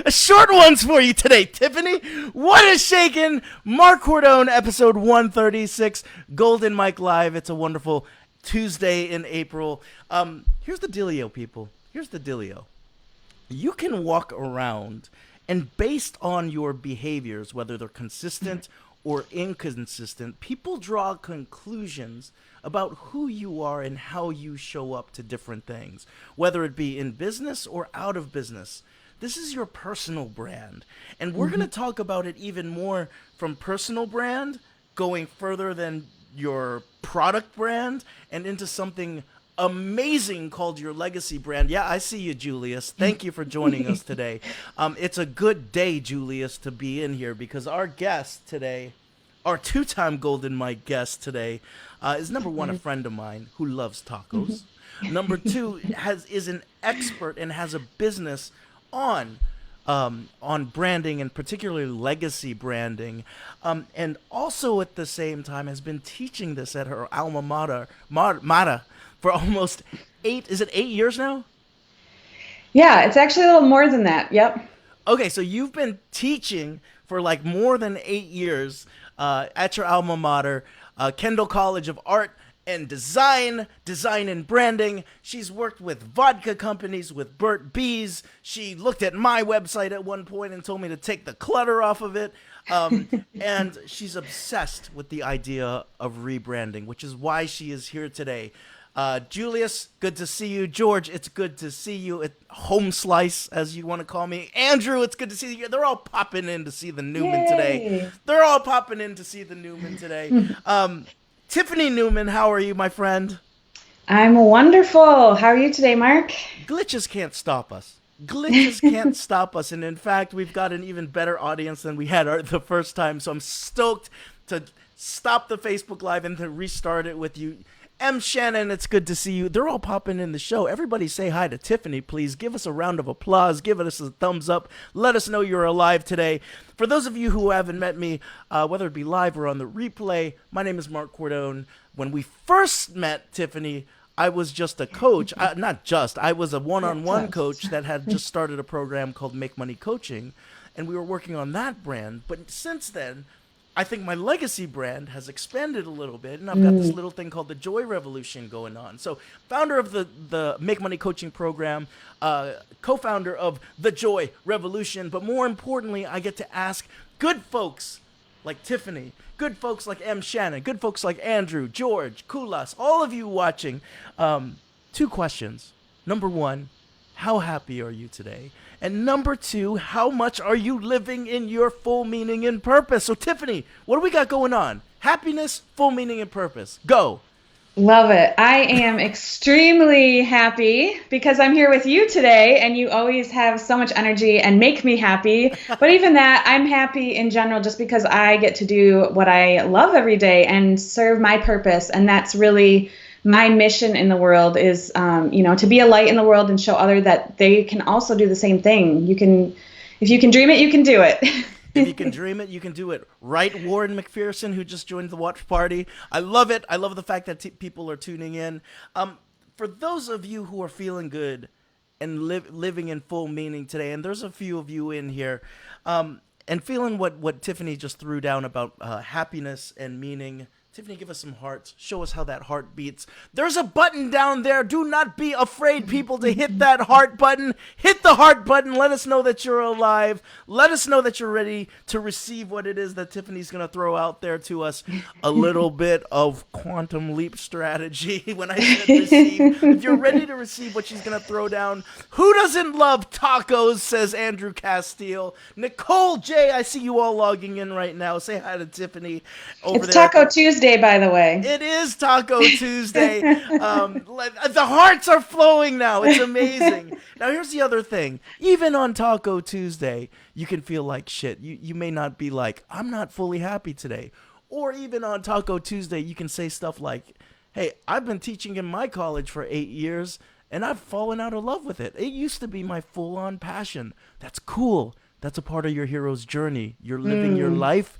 Short ones for you today, Tiffany. What is shaking? Marc Cordon, episode 136, Golden Mike Live. It's a wonderful Tuesday in April. Here's the dealio, people. Here's the dealio. You can walk around and based on your behaviors, whether they're consistent or inconsistent, people draw conclusions about who you are and how you show up to different things, whether it be in business or out of business. This is your personal brand. And we're going to talk about it even more from personal brand, going further than your product brand and into something amazing called your legacy brand. Yeah, I see you, Julius. Thank you for joining us today. It's a good day, Julius, to be in here because our guest today, our two-time Golden Mike guest today, is number one, a friend of mine who loves tacos. Number two, is an expert and has a business on branding and particularly legacy branding, and also at the same time has been teaching this at her alma mater for almost 8 years now? Yeah, it's actually a little more than that. Yep. Okay, so you've been teaching for like more than 8 years at your alma mater, Kendall College of Art and Design and Branding. She's worked with vodka companies, with Burt Bees. She looked at my website at one point and told me to take the clutter off of it. And she's obsessed with the idea of rebranding, which is why she is here today. Julius, good to see you. George, it's good to see you. At Home Slice, as you want to call me. Andrew, it's good to see you. They're all popping in to see the Neuman today. Tiffany Neuman, how are you, my friend? I'm wonderful. How are you today, Mark? Glitches can't stop us. And in fact, we've got an even better audience than we had the first time. So I'm stoked to stop the Facebook Live and to restart it with you. M. Shannon, it's good to see you. They're all popping in the show. Everybody say hi to Tiffany, please. Give us a round of applause. Give us a thumbs up. Let us know you're alive today. For those of you who haven't met me, whether it be live or on the replay, my name is Marc Cordon. When we first met Tiffany, I was just a coach. I was a one-on-one coach that had just started a program called Make Money Coaching, and we were working on that brand. But since then, I think my legacy brand has expanded a little bit, and I've got this little thing called the Joy Revolution going on. So founder of the Make Money Coaching Program, co-founder of the Joy Revolution, but more importantly, I get to ask good folks like Tiffany, good folks like M. Shannon, good folks like Andrew, George, Kulas, all of you watching, 2 questions. Number 1, how happy are you today? And number 2, how much are you living in your full meaning and purpose? So Tiffany, what do we got going on? Happiness, full meaning and purpose. Go. Love it. I am extremely happy because I'm here with you today and you always have so much energy and make me happy. But even that, I'm happy in general just because I get to do what I love every day and serve my purpose. And that's really my mission in the world is, to be a light in the world and show others that they can also do the same thing. If you can dream it, you can do it. If you can dream it, you can do it. Right, Warren McPherson, who just joined the watch party. I love it. I love the fact that people are tuning in. For those of you who are feeling good and living in full meaning today, and there's a few of you in here, and feeling what Tiffany just threw down about happiness and meaning. Tiffany, give us some hearts. Show us how that heart beats. There's a button down there. Do not be afraid, people, to hit that heart button. Hit the heart button. Let us know that you're alive. Let us know that you're ready to receive what it is that Tiffany's going to throw out there to us. A little bit of quantum leap strategy. When I said receive, if you're ready to receive what she's going to throw down. Who doesn't love tacos, says Andrew Castile. Nicole J., I see you all logging in right now. Say hi to Tiffany over it's there. Taco Tuesday, by the way. It is Taco Tuesday. The hearts are flowing now. It's amazing. Now, here's the other thing. Even on Taco Tuesday, you can feel like shit. You may not be like, I'm not fully happy today. Or even on Taco Tuesday, you can say stuff like, hey, I've been teaching in my college for 8 years, and I've fallen out of love with it. It used to be my full-on passion. That's cool. That's a part of your hero's journey. You're living your life.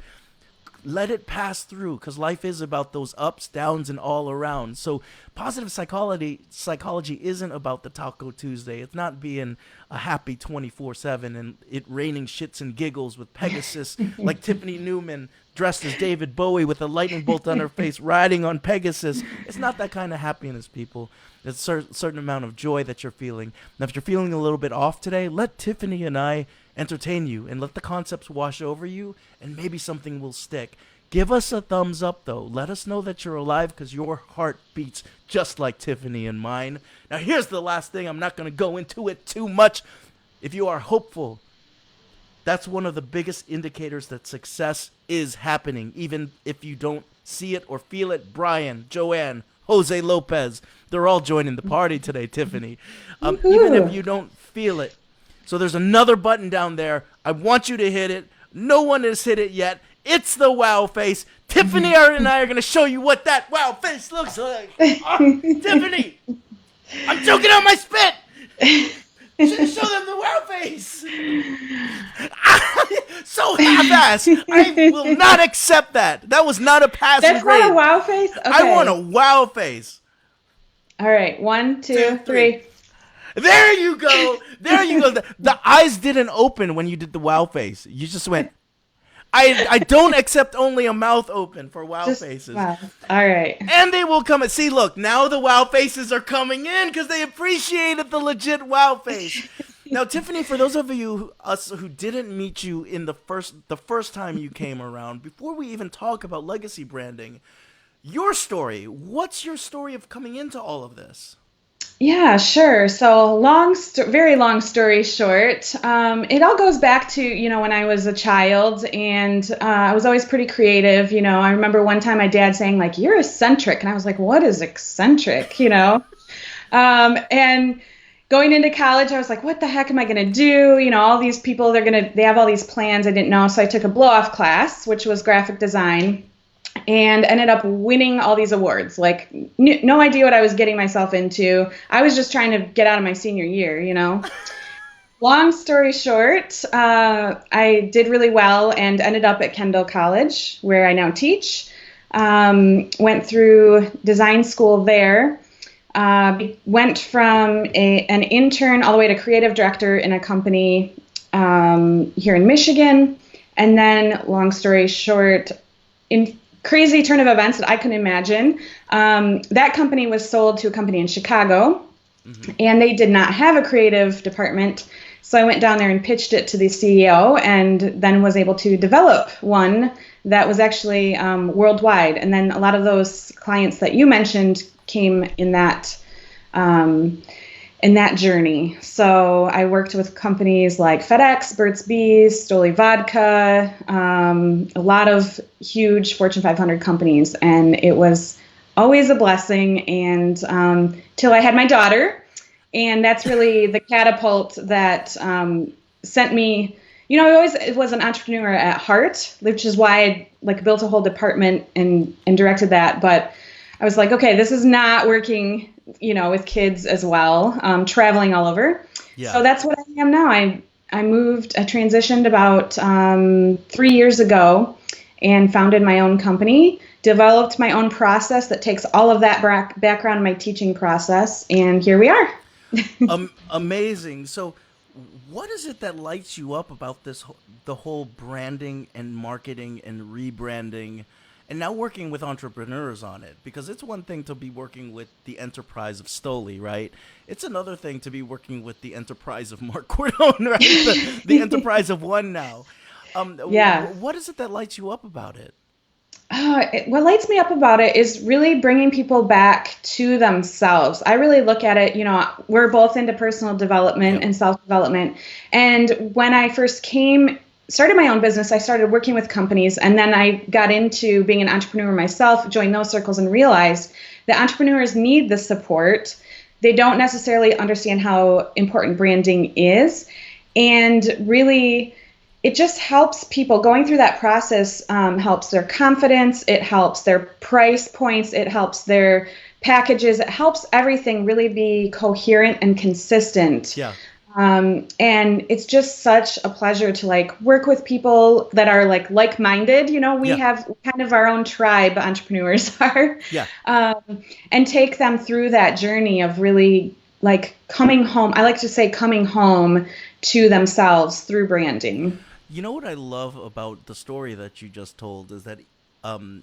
Let it pass through, because life is about those ups, downs, and all around. So positive psychology isn't about the Taco Tuesday. It's not being a happy 24/7 and it raining shits and giggles with Pegasus like Tiffany Neuman dressed as David Bowie with a lightning bolt on her face riding on Pegasus. It's not that kind of happiness, people. It's a certain amount of joy that you're feeling. Now, if you're feeling a little bit off today, let Tiffany and I entertain you and let the concepts wash over you, and maybe something will stick. Give us a thumbs up, though. Let us know that you're alive, because your heart beats just like Tiffany and mine. Now, here's the last thing. I'm not going to go into it too much. If you are hopeful, that's one of the biggest indicators that success is happening, even if you don't see it or feel it. Brian, Joanne, Jose Lopez, they're all joining the party today, Tiffany. Even if you don't feel it. So there's another button down there. I want you to hit it. No one has hit it yet. It's the wow face. Tiffany and I are going to show you what that wow face looks like. Tiffany, I'm choking on my spit. Show them the wow face. So half-assed. I will not accept that. That was not a passing grade. That's not a wow face? Okay. I want a wow face. All right. 1, 2, 3. There you go. There you go. The eyes didn't open when you did the wow face. You just went, I don't accept only a mouth open for wow faces. Wow. All right. And they will come and see, look, now the wow faces are coming in because they appreciated the legit wow face. Now, Tiffany, for those of us who didn't meet you in the first time you came around, before we even talk about legacy branding, your story, what's your story of coming into all of this? Yeah, sure. So very long story short, it all goes back to, when I was a child, and I was always pretty creative. I remember one time my dad saying, like, "You're eccentric." And I was like, "What is eccentric?" And going into college, I was like, what the heck am I going to do? All these people, they have all these plans I didn't know. So I took a blow-off class, which was graphic design, and ended up winning all these awards. Like, no idea what I was getting myself into. I was just trying to get out of my senior year, Long story short, I did really well and ended up at Kendall College, where I now teach. Went through design school there. Went from an intern all the way to creative director in a company here in Michigan. And then, long story short, in crazy turn of events that I couldn't imagine, that company was sold to a company in Chicago, and they did not have a creative department. So I went down there and pitched it to the CEO, and then was able to develop one that was actually worldwide. And then a lot of those clients that you mentioned came in that journey. So I worked with companies like FedEx, Burt's Bees, Stoli Vodka, a lot of huge Fortune 500 companies, and it was always a blessing. And till I had my daughter, and that's really the catapult that sent me. I always was an entrepreneur at heart, which is why I built a whole department and directed that. But I was like, okay, this is not working, with kids as well, traveling all over. Yeah. So that's what I am now. I transitioned about 3 years ago and founded my own company, developed my own process that takes all of that background in my teaching process, and here we are. Amazing. So what is it that lights you up about the whole branding and marketing and rebranding, and now working with entrepreneurs on it? Because it's one thing to be working with the enterprise of Stoli, right? It's another thing to be working with the enterprise of Marc Cordon, right? the enterprise of one now. Yeah. What is it that lights you up about it? What lights me up about it is really bringing people back to themselves. I really look at it, we're both into personal development and self-development. And when I first started my own business, I started working with companies, and then I got into being an entrepreneur myself, joined those circles, and realized that entrepreneurs need the support. They don't necessarily understand how important branding is. And really, it just helps people going through that process, helps their confidence, it helps their price points, it helps their packages, it helps everything really be coherent and consistent. Yeah. And it's just such a pleasure to like work with people that are like-minded. We Yeah. have kind of our own tribe, entrepreneurs are, Yeah. and take them through that journey of really like coming home. I like to say coming home to themselves through branding. You know what I love about the story that you just told is that, um,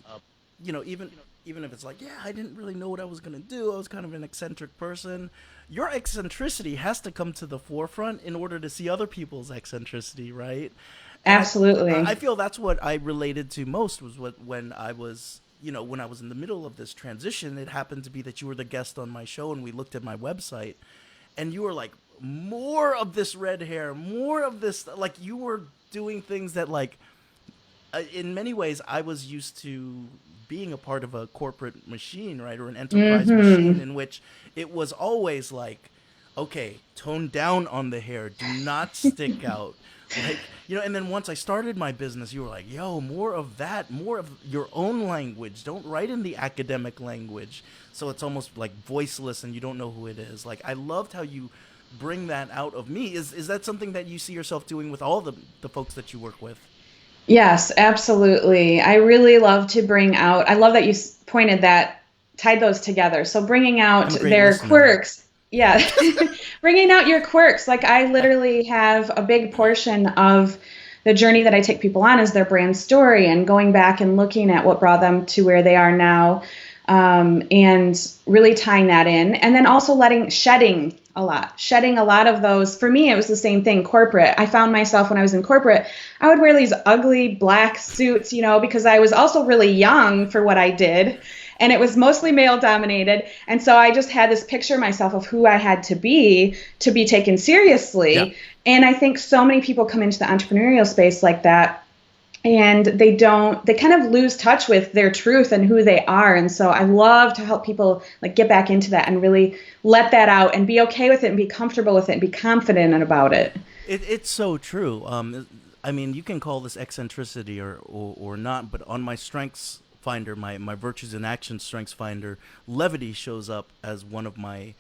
even if it's like, yeah, I didn't really know what I was gonna do. I was kind of an eccentric person. Your eccentricity has to come to the forefront in order to see other people's eccentricity, right? And I Absolutely. feel that's what I related to most was when I was, when I was in the middle of this transition. It happened to be that you were the guest on my show, and we looked at my website, and you were like, more of this red hair, more of this, like you were doing things that like in many ways, I was used to being a part of a corporate machine, right, or an enterprise machine Hmm. in which it was always like, okay, tone down on the hair, do not stick out. Like, and then once I started my business, you were like, yo, more of that, more of your own language. Don't write in the academic language. So it's almost like voiceless and you don't know who it is. Like, I loved how you bring that out of me. Is that something that you see yourself doing with all the folks that you work with? Yes, absolutely. I really love to bring out, I love that you pointed that, tied those together. So bringing out I'm a great their listener. quirks. Yeah. Bringing out your quirks. Like I literally have a big portion of the journey that I take people on is their brand story and going back and looking at what brought them to where they are now, and really tying that in. And then also shedding a lot of those. For me, it was the same thing, corporate. I found myself when I was in corporate, I would wear these ugly black suits, because I was also really young for what I did. And it was mostly male dominated. And so I just had this picture of myself of who I had to be taken Yeah. seriously. And I think so many people come into the entrepreneurial space like that, and they kind of lose touch with their truth and who they are. And so I love to help people like get back into that and really let that out and be okay with it and be comfortable with it and be confident about it. It's so true. I mean, you can call this eccentricity or not, but on my strengths finder, my virtues in action strengths finder, levity shows up as one of my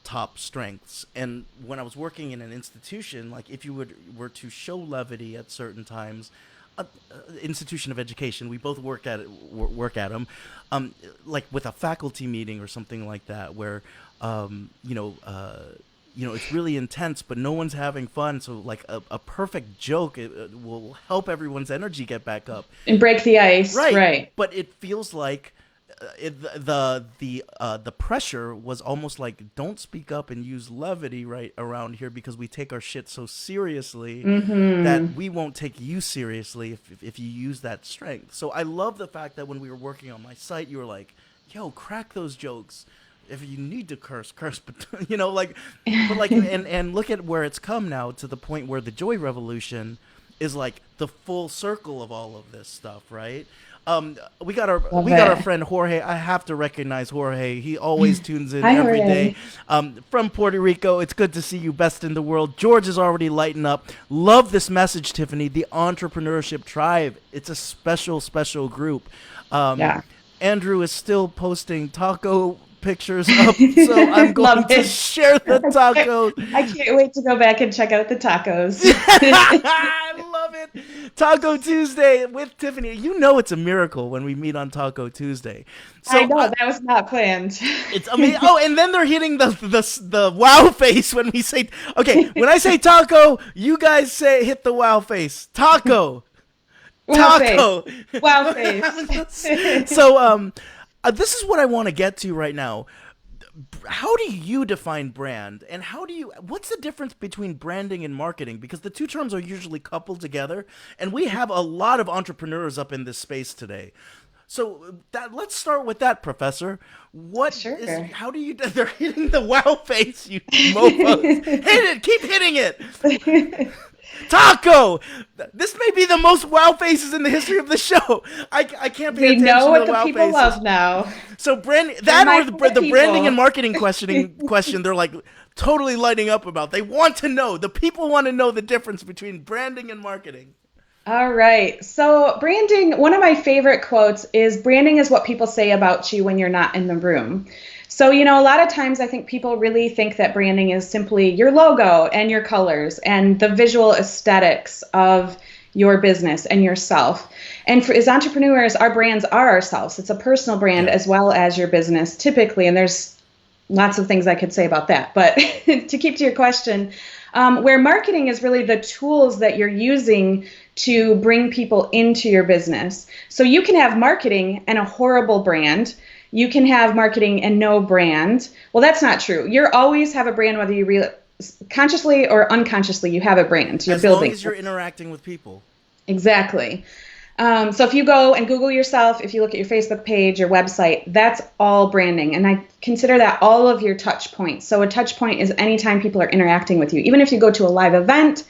top strengths. And when I was working in an institution, like if you were to show levity at certain times, institution of education, we both work at them, like with a faculty meeting or something like that, where um, you know. It's really intense, but no one's having fun. So, like a perfect joke, it will help everyone's energy get back up. And break the ice, Right, right? but it feels like the pressure was almost like don't speak up and use levity right around here because we take our shit so seriously that Mm-hmm. we won't take you seriously if you use that strength. So I love the fact that when we were working on my site, you were like, "Yo, crack those jokes. If you need to curse, but but like, and look at where it's come now to the point where the Joy Revolution is like the full circle of all of this stuff, right? We got our Love we got our it. friend Jorge. I have to recognize Jorge. He always tunes in Hi, every day. Jorge. From Puerto Rico, it's good to see you, best in the world. George is already lighting up. Love this message, Tiffany. The entrepreneurship tribe. It's a special, special group. Um, Yeah. Andrew is still posting taco pictures up, so I'm going Love to it. share the tacos. I can't wait to go back and check out the tacos. I love it. Taco Tuesday with Tiffany. You know it's a miracle when we meet on Taco Tuesday. I So know that was not planned. it's amazing. Oh, and then they're hitting the wow face when we say okay. When I say taco, you guys say hit the wow face. Taco, Wow face. taco. Wow face. So this is what I want to get to right now. How do you define brand, and what's the difference between branding and marketing, because the two terms are usually coupled together, and we have a lot of entrepreneurs up in this space today. So that let's start with that, Professor. Sure. How do you they're hitting the wow face, you mofos. Hit it, keep hitting it. Taco! This may be the most wow faces in the history of the show. I can't pay We attention know to what the the wow people faces. love now. So brand They're that or my the branding and people. marketing question they're like totally lighting up about. They want to know. The people want to know the difference between branding and marketing. All right. So, branding, one of my favorite quotes is branding is what people say about you when you're not in the room. So, a lot of times I think people really think that branding is simply your logo and your colors and the visual aesthetics of your business and yourself. And as entrepreneurs, our brands are ourselves. It's a personal brand as well as your business typically. And there's lots of things I could say about that. But to keep to your question, where marketing is really the tools that you're using to bring people into your business. So you can have marketing and a horrible brand. You can have marketing and no brand. Well, that's not true. You always have a brand, whether you consciously or unconsciously, you have a brand. You're building. As long as you're interacting with people. Exactly. So if you go and Google yourself, if you look at your Facebook page, your website, that's all branding. And I consider that all of your touch points. So a touch point is anytime people are interacting with you. Even if you go to a live event,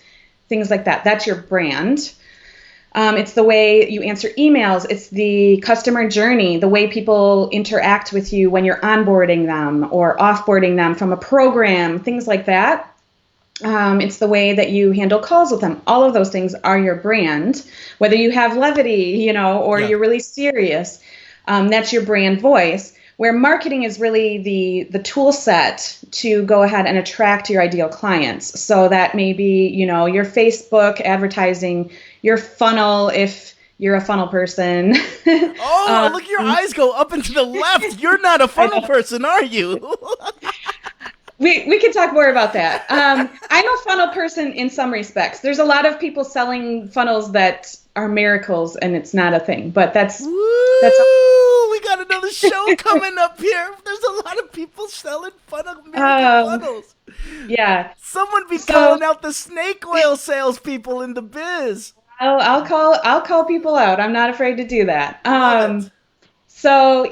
things like that, that's your brand. It's the way you answer emails. It's the customer journey, the way people interact with you when you're onboarding them or offboarding them from a program, things like that. It's the way that you handle calls with them. All of those things are your brand. Whether you have levity, or you're really serious, that's your brand voice. Where marketing is really the tool set to go ahead and attract your ideal clients. So that may be, your Facebook advertising, your funnel, if you're a funnel person. Oh, look, your eyes go up and to the left. You're not a funnel person, are you? We could talk more about that. I'm a funnel person in some respects. There's a lot of people selling funnels that are miracles, and it's not a thing. But that's we got another show coming up here. There's a lot of people selling miracle funnels. Yeah. Someone be calling out the snake oil salespeople in the biz. I'll call people out. I'm not afraid to do that. So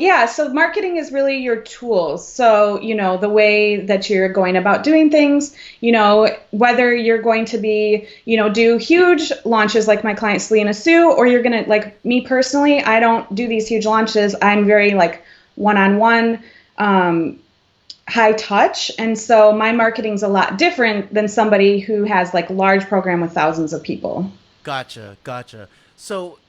marketing is really your tools. So, the way that you're going about doing things, whether you're going to be, do huge launches like my client Selena Sue, or you're going to, like me personally, I don't do these huge launches. I'm very one-on-one, high touch. And so my marketing's a lot different than somebody who has large program with thousands of people. Gotcha. So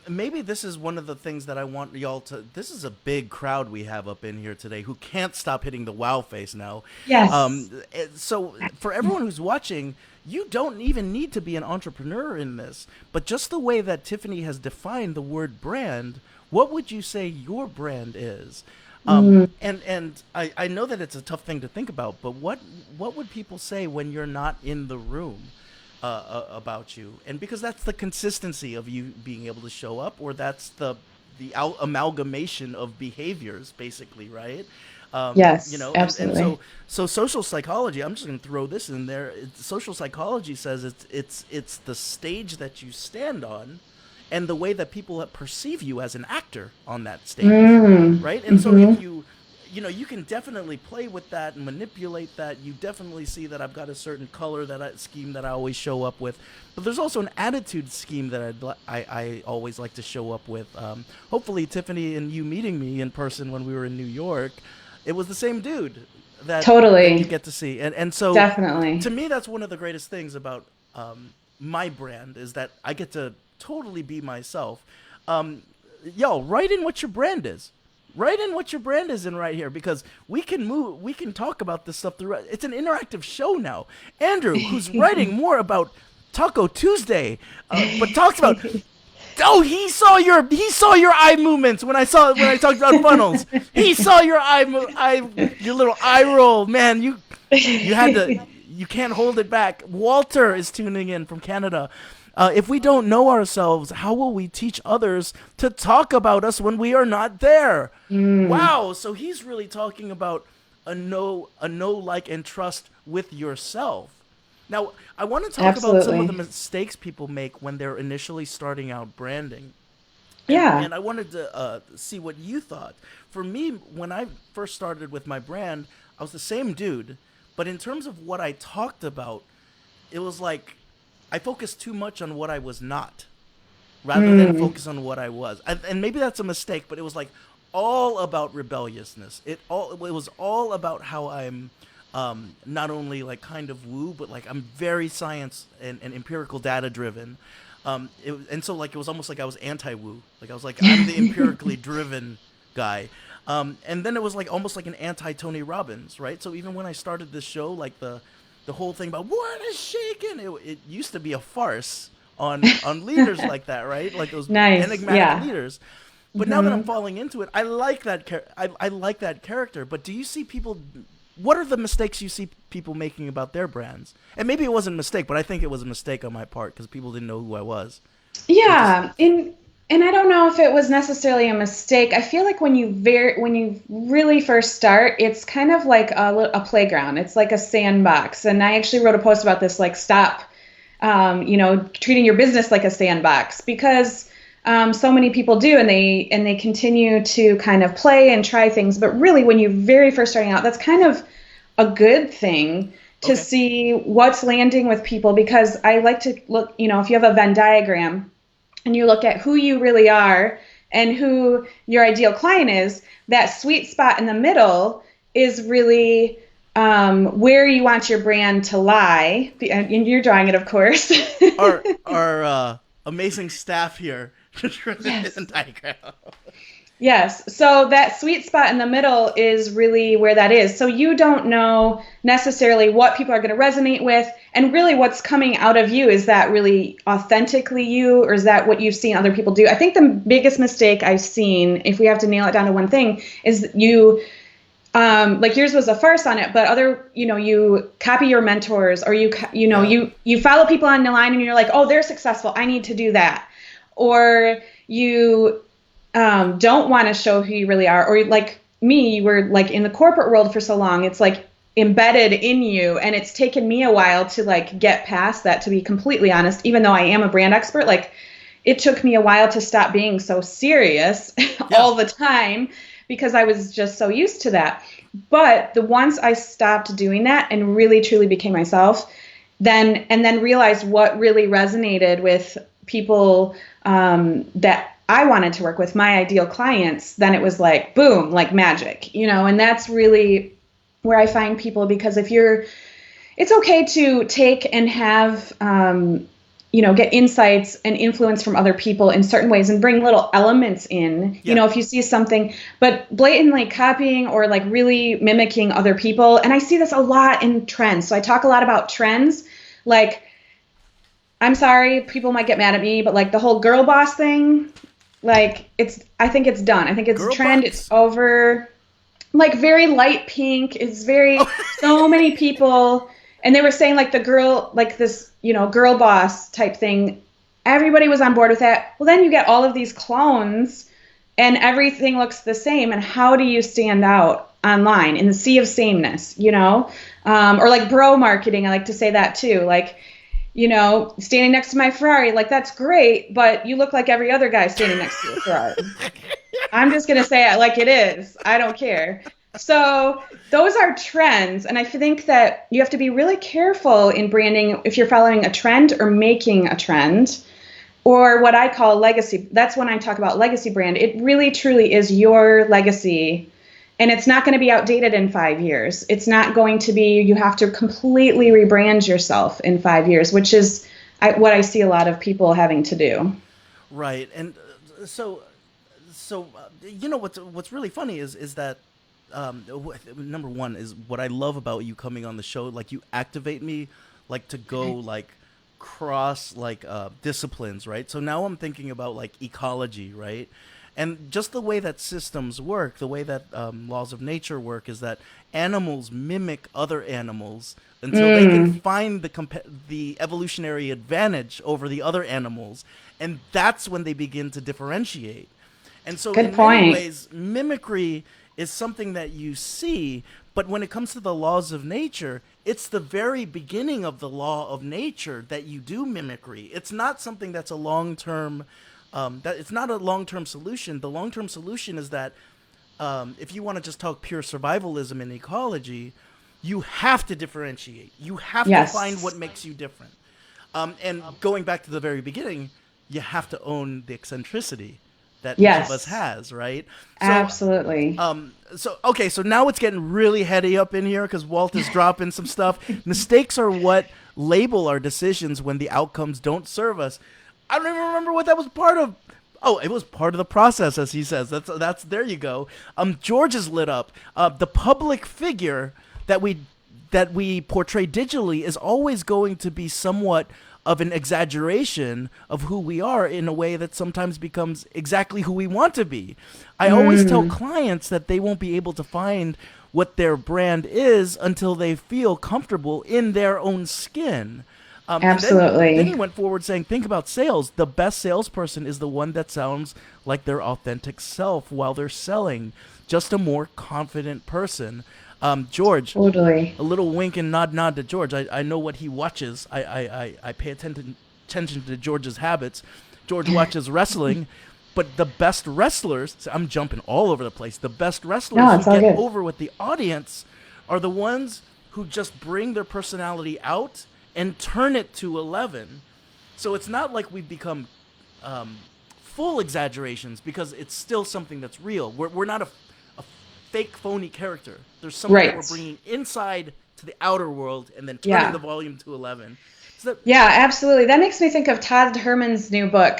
maybe this is one of the things that I want y'all to. This is a big crowd we have up in here today who can't stop hitting the wow face now. Yes. So for everyone who's watching, you don't even need to be an entrepreneur in this, but just the way that Tiffany has defined the word brand, what would you say your brand is? And I know that it's a tough thing to think about, but what would people say when you're not in the room? About you, and because that's the consistency of you being able to show up, or that's the amalgamation of behaviors, basically, right? Yes, absolutely. And so social psychology. I'm just going to throw this in there. Social psychology says it's the stage that you stand on, and the way that people perceive you as an actor on that stage, right? And so if you can definitely play with that and manipulate that. You definitely see that I've got a certain color scheme that I always show up with. But there's also an attitude scheme that I always like to show up with. Hopefully, Tiffany and you meeting me in person when we were in New York, it was the same dude that you get to see. And so definitely, to me, that's one of the greatest things about my brand is that I get to totally be myself. Write in what your brand is. Write in what your brand is in right here, because we can talk about this stuff throughout. It's an interactive show now. Andrew, who's writing more about Taco Tuesday, but talks about he saw your eye movements when I talked about funnels. He saw your your little eye roll, man. You can't hold it back. Walter is tuning in from Canada. If we don't know ourselves, how will we teach others to talk about us when we are not there? Wow. So he's really talking about a know, like, and trust with yourself. Now, I want to talk about some of the mistakes people make when they're initially starting out branding. Yeah. And I wanted to see what you thought. For me, when I first started with my brand, I was the same dude. But in terms of what I talked about, it was like I focused too much on what I was not rather than focus on what I was. And maybe that's a mistake, but it was all about rebelliousness. It was all about how I'm not only kind of woo, but I'm very science and empirical data driven. It was almost like I was anti-woo. I was I'm the empirically driven guy. And then it was like almost like an anti-Tony Robbins, right? So even when I started this show, like the whole thing about what is shaking, it used to be a farce on leaders like that, right? Like those Nice. enigmatic Yeah. leaders. But now that I'm falling into it, I like that I like that character. But do you see people? What are the mistakes you see people making about their brands? And maybe it wasn't a mistake, but I think it was a mistake on my part because people didn't know who I was. Yeah, and I don't know if it was necessarily a mistake. I feel like when you really first start, it's kind of like a playground. It's like a sandbox. And I actually wrote a post about this, like stop, treating your business like a sandbox, because so many people do, and they continue to kind of play and try things. But really, when you're very first starting out, that's kind of a good thing to see what's landing with people, because I like to look, if you have a Venn diagram and you look at who you really are and who your ideal client is, that sweet spot in the middle is really where you want your brand to lie. And you're drawing it, of course. Our amazing staff here just drew Yes. the diagram. Yes. So that sweet spot in the middle is really where that is. So you don't know necessarily what people are going to resonate with, and really what's coming out of you. Is that really authentically you, or is that what you've seen other people do? I think the biggest mistake I've seen, if we have to nail it down to one thing, is you, like yours was a farce on it, but you copy your mentors, or you follow people on the line and you're like, oh, they're successful, I need to do that. Or you don't want to show who you really are, or like me, you were like in the corporate world for so long, it's like embedded in you, and it's taken me a while to like get past that, to be completely honest. Even though I am a brand expert, like it took me a while to stop being so serious all the time, because I was just so used to that. But once I stopped doing that and really truly became myself, then realized what really resonated with people that I wanted to work with, my ideal clients, then it was like, boom, like magic, and that's really where I find people. Because it's okay to take and have, get insights and influence from other people in certain ways and bring little elements in, if you see something, but blatantly copying or like really mimicking other people. And I see this a lot in trends. So I talk a lot about trends, like, I'm sorry, people might get mad at me, but like the whole girl boss thing, like I think it's done. I think it's a trend. It's over. Like very light pink. It's very, so many people. And they were saying like the girl, like this, girl boss type thing. Everybody was on board with that. Well, then you get all of these clones and everything looks the same. And how do you stand out online in the sea of sameness, or like bro marketing. I like to say that too. Like, standing next to my Ferrari, like that's great, but you look like every other guy standing next to a Ferrari. I'm just going to say it like it is. I don't care. So those are trends. And I think that you have to be really careful in branding if you're following a trend or making a trend, or what I call legacy. That's when I talk about legacy brand. It really truly is your legacy. And it's not going to be outdated in 5 years. It's not going to be, you have to completely rebrand yourself in 5 years, which is what I see a lot of people having to do. Right. And so what's really funny is that number one is what I love about you coming on the show. Like you activate me like to go like cross like disciplines, right? So now I'm thinking about like ecology, right? And just the way that systems work, the way that laws of nature work, is that animals mimic other animals until they can find the evolutionary advantage over the other animals, and that's when they begin to differentiate. And so, in many ways, mimicry is something that you see, but when it comes to the laws of nature, it's the very beginning of the law of nature that you do mimicry. It's not something that's a long-term. That it's not a long-term solution. The long-term solution is that if you want to just talk pure survivalism and ecology, you have to differentiate. You have to find what makes you different. And going back to the very beginning, you have to own the eccentricity that each of us has, right? So, absolutely. So now it's getting really heady up in here because Walt is dropping some stuff. Mistakes are what label our decisions when the outcomes don't serve us. I don't even remember what that was part of. Oh, it was part of the process, as he says. That's there you go. George is lit up. The public figure that we portray digitally is always going to be somewhat of an exaggeration of who we are in a way that sometimes becomes exactly who we want to be. I always tell clients that they won't be able to find what their brand is until they feel comfortable in their own skin. Absolutely. And then he went forward saying, think about sales. The best salesperson is the one that sounds like their authentic self while they're selling. Just a more confident person. George, Totally. a little wink and nod to George. I know what he watches. I pay attention to George's habits. George watches wrestling, but the best wrestlers, so I'm jumping all over the place, the best wrestlers who get over with the audience are the ones who just bring their personality out and turn it to 11. So it's not like we've become full exaggerations, because it's still something that's real. We're not a fake, phony character. There's something that we're bringing inside to the outer world and then turning the volume to 11. Yeah, absolutely. That makes me think of Todd Herman's new book,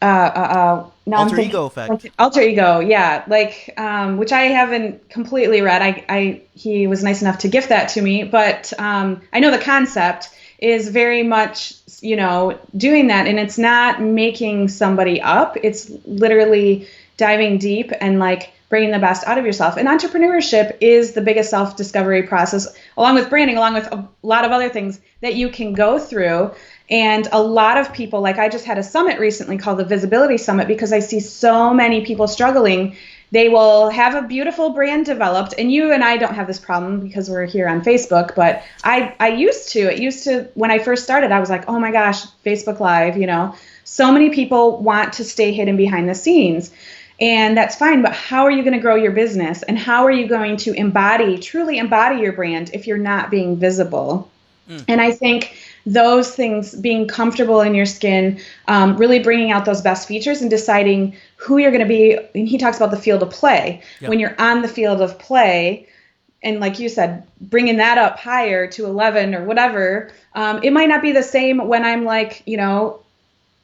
Alter Ego Effect. Alter Ego, yeah, like which I haven't completely read. He was nice enough to gift that to me, but I know the concept is very much, doing that, and it's not making somebody up. It's literally diving deep and like bringing the best out of yourself. And entrepreneurship is the biggest self-discovery process, along with branding, along with a lot of other things that you can go through. And a lot of people, like I just had a summit recently called the Visibility Summit, because I see so many people struggling. They will have a beautiful brand developed, and you and I don't have this problem because we're here on Facebook, but I used to, when I first started, I was like, oh my gosh, Facebook Live, so many people want to stay hidden behind the scenes. And that's fine, but how are you going to grow your business? And how are you going to truly embody your brand if you're not being visible? And I think those things, being comfortable in your skin, really bringing out those best features and deciding who you're going to be. And he talks about the field of play. Yep. When you're on the field of play, and like you said, bringing that up higher to 11 or whatever, it might not be the same when I'm like,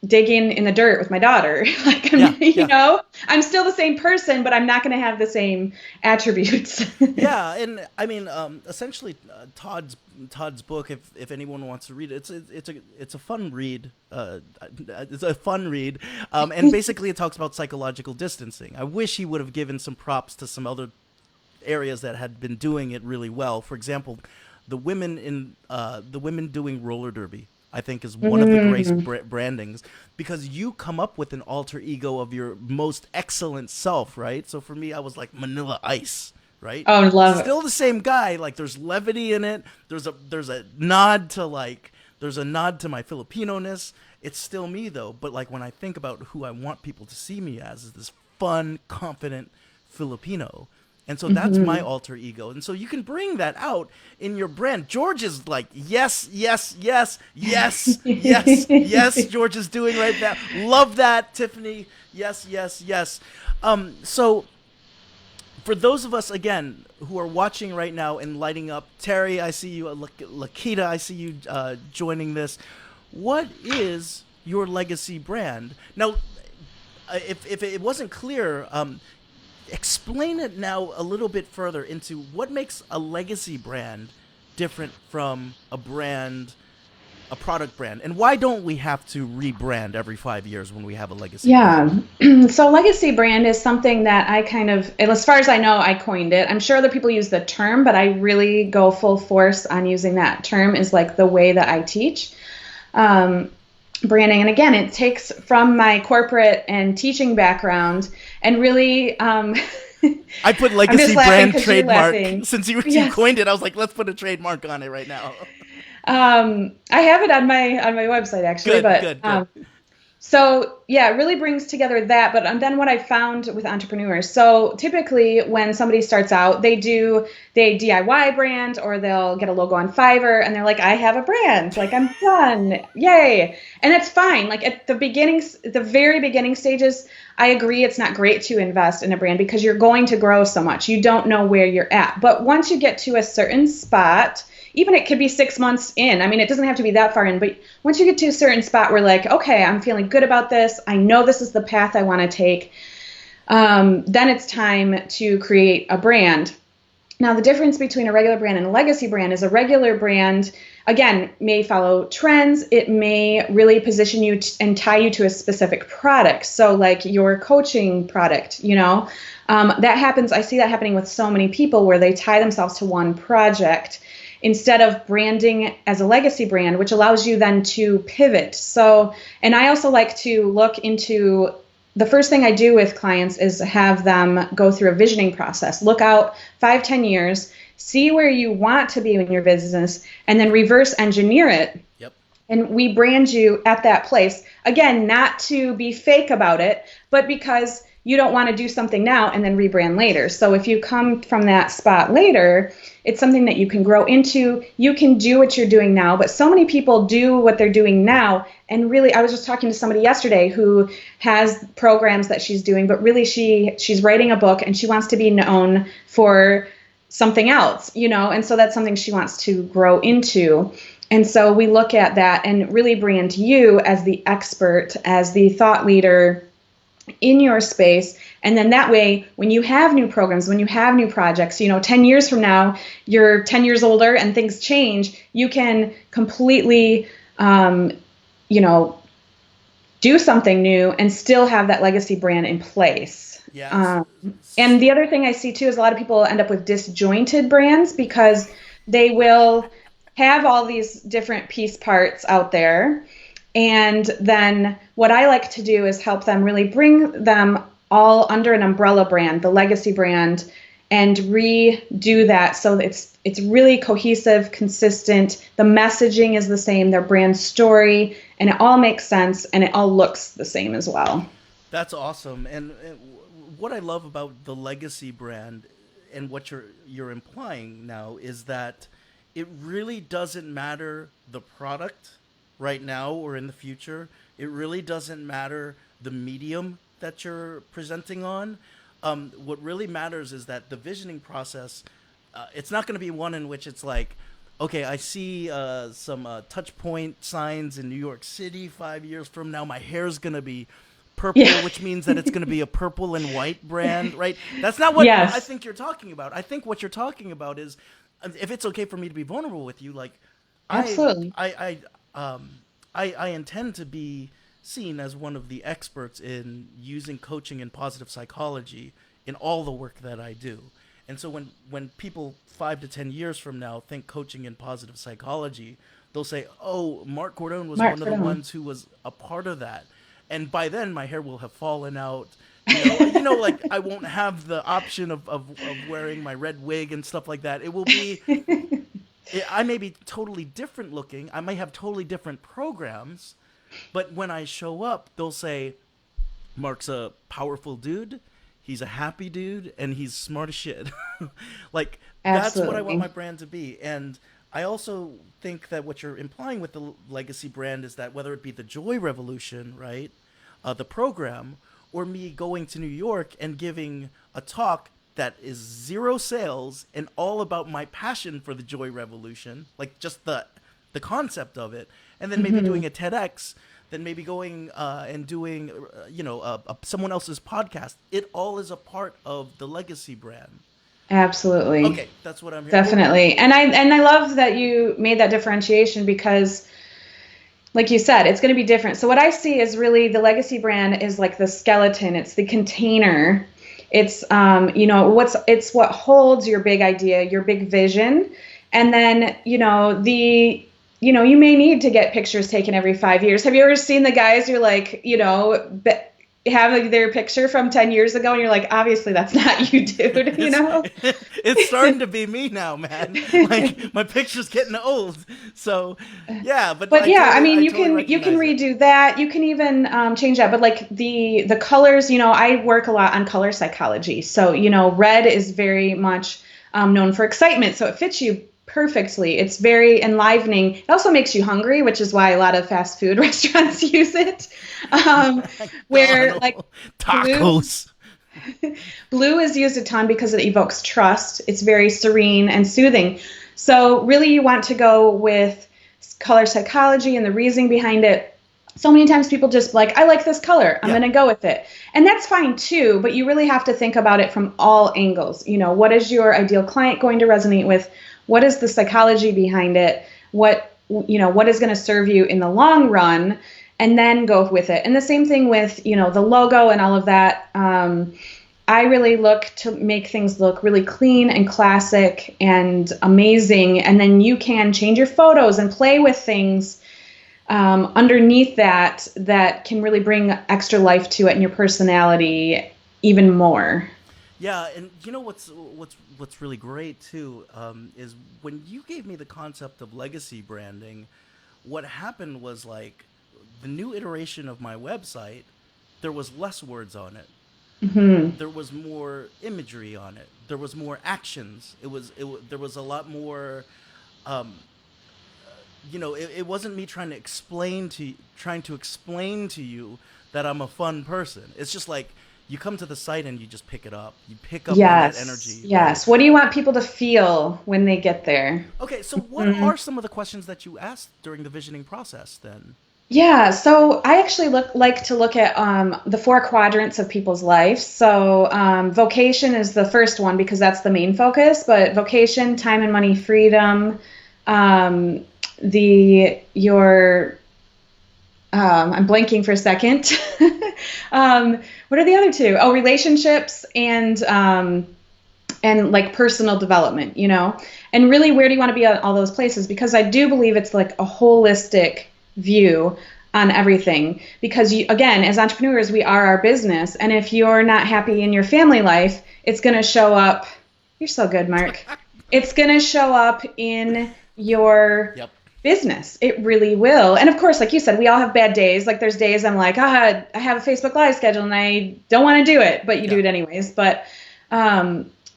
digging in the dirt with my daughter. Like, I'm still the same person, but I'm not going to have the same attributes. Yeah, and I mean, essentially, Todd's book, if anyone wants to read it, it's a fun read. It's a fun read, and basically it talks about psychological distancing. I wish he would have given some props to some other areas that had been doing it really well. For example, the women doing roller derby, I think, is one of the great brandings, because you come up with an alter ego of your most excellent self, right? So for me, I was like Vanilla Ice, right? Oh, I love it. Still the same guy. Like, there's levity in it. There's a nod to my Filipino-ness. It's still me though. But like, when I think about who I want people to see me as, is this fun, confident Filipino. And so that's my alter ego. And so you can bring that out in your brand. George is like, yes, yes, yes, yes, yes, yes. George is doing right now. Love that, Tiffany. Yes, yes, yes. So for those of us, again, who are watching right now and lighting up, Terry, I see you. Lakita, I see you joining this. What is your legacy brand? Now, if it wasn't clear, explain it now a little bit further into what makes a legacy brand different from a product brand, and why don't we have to rebrand every 5 years when we have a legacy brand? So legacy brand is something that I kind of, as far as I know, I coined it. I'm sure other people use the term, but I really go full force on using that term is like the way that I teach branding. And again, it takes from my corporate and teaching background, and really I put legacy brand trademark since you coined it. I was like, let's put a trademark on it right now. I have it on my website actually. Good. So yeah, it really brings together that. But then what I found with entrepreneurs, so typically when somebody starts out, they DIY brand, or they'll get a logo on Fiverr, and they're like, I have a brand, like I'm done, yay. And that's fine. Like at the very beginning stages, I agree it's not great to invest in a brand because you're going to grow so much. You don't know where you're at. But once you get to a certain spot even it could be 6 months in. I mean, it doesn't have to be that far in, but once you get to a certain spot where like, okay, I'm feeling good about this, I know this is the path I want to take, then it's time to create a brand. Now, the difference between a regular brand and a legacy brand is a regular brand, again, may follow trends. It may really position you and tie you to a specific product. So like your coaching product, that happens. I see that happening with so many people where they tie themselves to one project instead of branding as a legacy brand, which allows you then to pivot. So, and I also like to look into the first thing I do with clients is have them go through a visioning process. Look out 5-10 years, see where you want to be in your business, and then reverse engineer it. Yep. And we brand you at that place. Again, not to be fake about it, but because you don't want to do something now and then rebrand later. So if you come from that spot later, it's something that you can grow into. You can do what you're doing now, but so many people do what they're doing now. And really, I was just talking to somebody yesterday who has programs that she's doing, but really she's writing a book and she wants to be known for something else, and so that's something she wants to grow into. And so we look at that and really brand you as the expert, as the thought leader in your space. And then that way, when you have new programs, when you have new projects, 10 years from now, you're 10 years older and things change, you can completely, do something new and still have that legacy brand in place. Yes. And the other thing I see too is a lot of people end up with disjointed brands because they will have all these different piece parts out there. And then what I like to do is help them really bring them all under an umbrella brand, the legacy brand, and redo that so that it's really cohesive, consistent. The messaging is the same, their brand story, and it all makes sense and it all looks the same as well. That's awesome. And what I love about the legacy brand and what you're implying now is that it really doesn't matter the product right now or in the future. It really doesn't matter the medium that you're presenting on. What really matters is that the visioning process, it's not going to be one in which it's like, okay, I see some touch point signs in New York City 5 years from now. My hair's going to be purple, which means that it's going to be a purple and white brand, right? That's not what I think you're talking about. I think what you're talking about is, if it's okay for me to be vulnerable with you, like, absolutely, I intend to be seen as one of the experts in using coaching and positive psychology in all the work that I do. And so when people 5 to 10 years from now think coaching and positive psychology, they'll say, oh, Marc Cordon was one of the ones who was a part of that. And by then my hair will have fallen out. Like I won't have the option of wearing my red wig and stuff like that. It will be, I may be totally different looking. I might have totally different programs. But when I show up, they'll say, Mark's a powerful dude, he's a happy dude, and he's smart as shit. Like, that's what I want my brand to be. And I also think that what you're implying with the legacy brand is that whether it be the Joy Revolution, right, the program, or me going to New York and giving a talk that is zero sales and all about my passion for the Joy Revolution, like just the concept of it, and then maybe doing a TEDx, then maybe going and doing, someone else's podcast. It all is a part of the legacy brand. Absolutely. Okay, that's what I'm hearing. Definitely. And I love that you made that differentiation because, like you said, it's going to be different. So what I see is really the legacy brand is like the skeleton. It's the container. It's, it's what holds your big idea, your big vision. And then, you may need to get pictures taken every 5 years. Have you ever seen the guys who are like, have their picture from 10 years ago and you're like, obviously that's not you, dude, It's starting to be me now, man. Like my picture's getting old. So yeah, but you can redo that. You can even change that. But like the colors, I work a lot on color psychology. So, red is very much known for excitement. So it fits you perfectly. It's very enlivening. It also makes you hungry, which is why a lot of fast food restaurants use it. Where like tacos. Blue is used a ton because it evokes trust. It's very serene and soothing. So really you want to go with color psychology and the reasoning behind it. So many times people just like, I like this color, I'm Yeah. going to go with it. And that's fine too, but you really have to think about it from all angles. What is your ideal client going to resonate with? What is the psychology behind it? What is going to serve you in the long run? And then go with it. And the same thing with, the logo and all of that. I really look to make things look really clean and classic and amazing. And then you can change your photos and play with things underneath that can really bring extra life to it and your personality even more. Yeah, and what's really great too is when you gave me the concept of legacy branding, what happened was like the new iteration of my website, there was less words on it. Mm-hmm. There was more imagery on it. There was more actions. There was a lot more. Um, it wasn't me trying to explain to you that I'm a fun person. It's just like you come to the site and you just pick it up. You pick up on that Yes. energy, right? Yes. What do you want people to feel when they get there? Okay, so what Mm-hmm. are some of the questions that you asked during the visioning process then? Yeah, so I actually like to look at the four quadrants of people's life. So vocation is the first one because that's the main focus. But vocation, time and money, freedom, um, the your I'm blanking for a second. What are the other two? Oh, relationships and like personal development. And really, where do you want to be at all those places? Because I do believe it's like a holistic view on everything. Because again, as entrepreneurs, we are our business, and if you're not happy in your family life, it's going to show up. You're so good, Mark. It's going to show up in your Yep. business. It really will. And of course, like you said, we all have bad days. Like there's days I'm like, I have a Facebook Live schedule and I don't want to do it, but you Yeah. do it anyways. But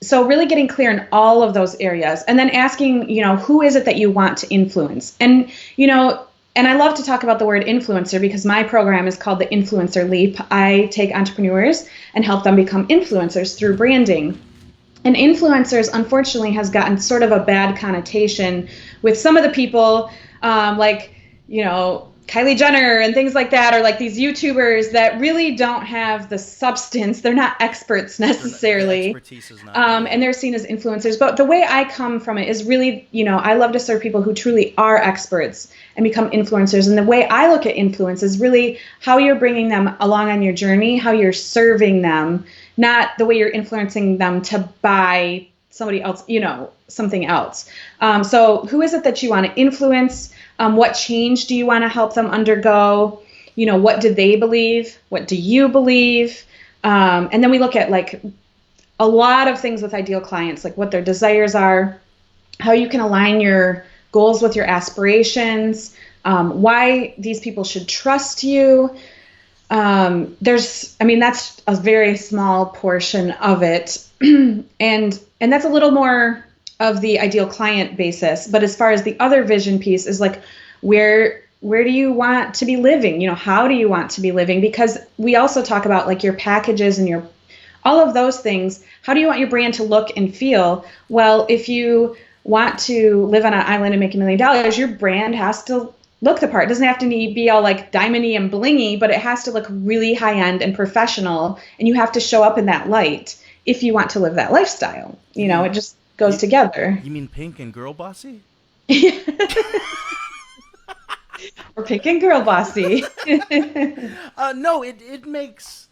so really getting clear in all of those areas and then asking, who is it that you want to influence? And I love to talk about the word influencer because my program is called the Influencer Leap. I take entrepreneurs and help them become influencers through branding. And influencers, unfortunately, has gotten sort of a bad connotation with some of the people, like, Kylie Jenner and things like that, or like these YouTubers that really don't have the substance. They're not experts The necessarily. expertise is not there. And they're seen as influencers. But the way I come from it is really, I love to serve people who truly are experts and become influencers. And the way I look at influence is really how you're bringing them along on your journey, how you're serving them, not the way you're influencing them to buy somebody else, something else. So who is it that you want to influence? What change do you want to help them undergo? What do they believe? What do you believe? And then we look at like a lot of things with ideal clients, like what their desires are, how you can align your goals with your aspirations, why these people should trust you. That's a very small portion of it. and that's a little more of the ideal client basis. But as far as the other vision piece is like, where do you want to be living? How do you want to be living? Because we also talk about like your packages and all of those things. How do you want your brand to look and feel? Well, if you want to live on an island and make $1 million, your brand has to look the part. It doesn't have to be all like diamondy and blingy, but it has to look really high end and professional. And you have to show up in that light if you want to live that lifestyle. It just goes together. You mean pink and girl bossy? Or pink and girl bossy. No, it makes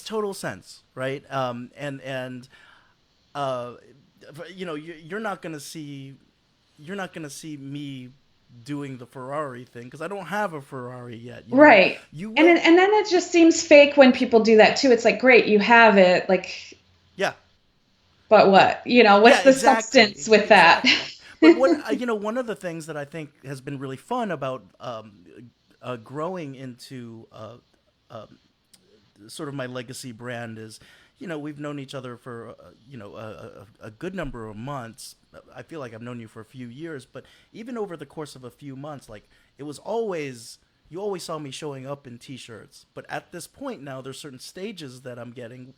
total sense, right? And you're not gonna see me doing the Ferrari thing because I don't have a Ferrari yet. Right. You will. And then it just seems fake when people do that too. It's like, great, you have it, like, Yeah. but what? What's the exactly, substance with that? But one of the things that I think has been really fun about growing into sort of my legacy brand is, we've known each other for a good number of months. I feel like I've known you for a few years, but even over the course of a few months, like you always saw me showing up in t-shirts. But at this point now, there's certain stages that I'm getting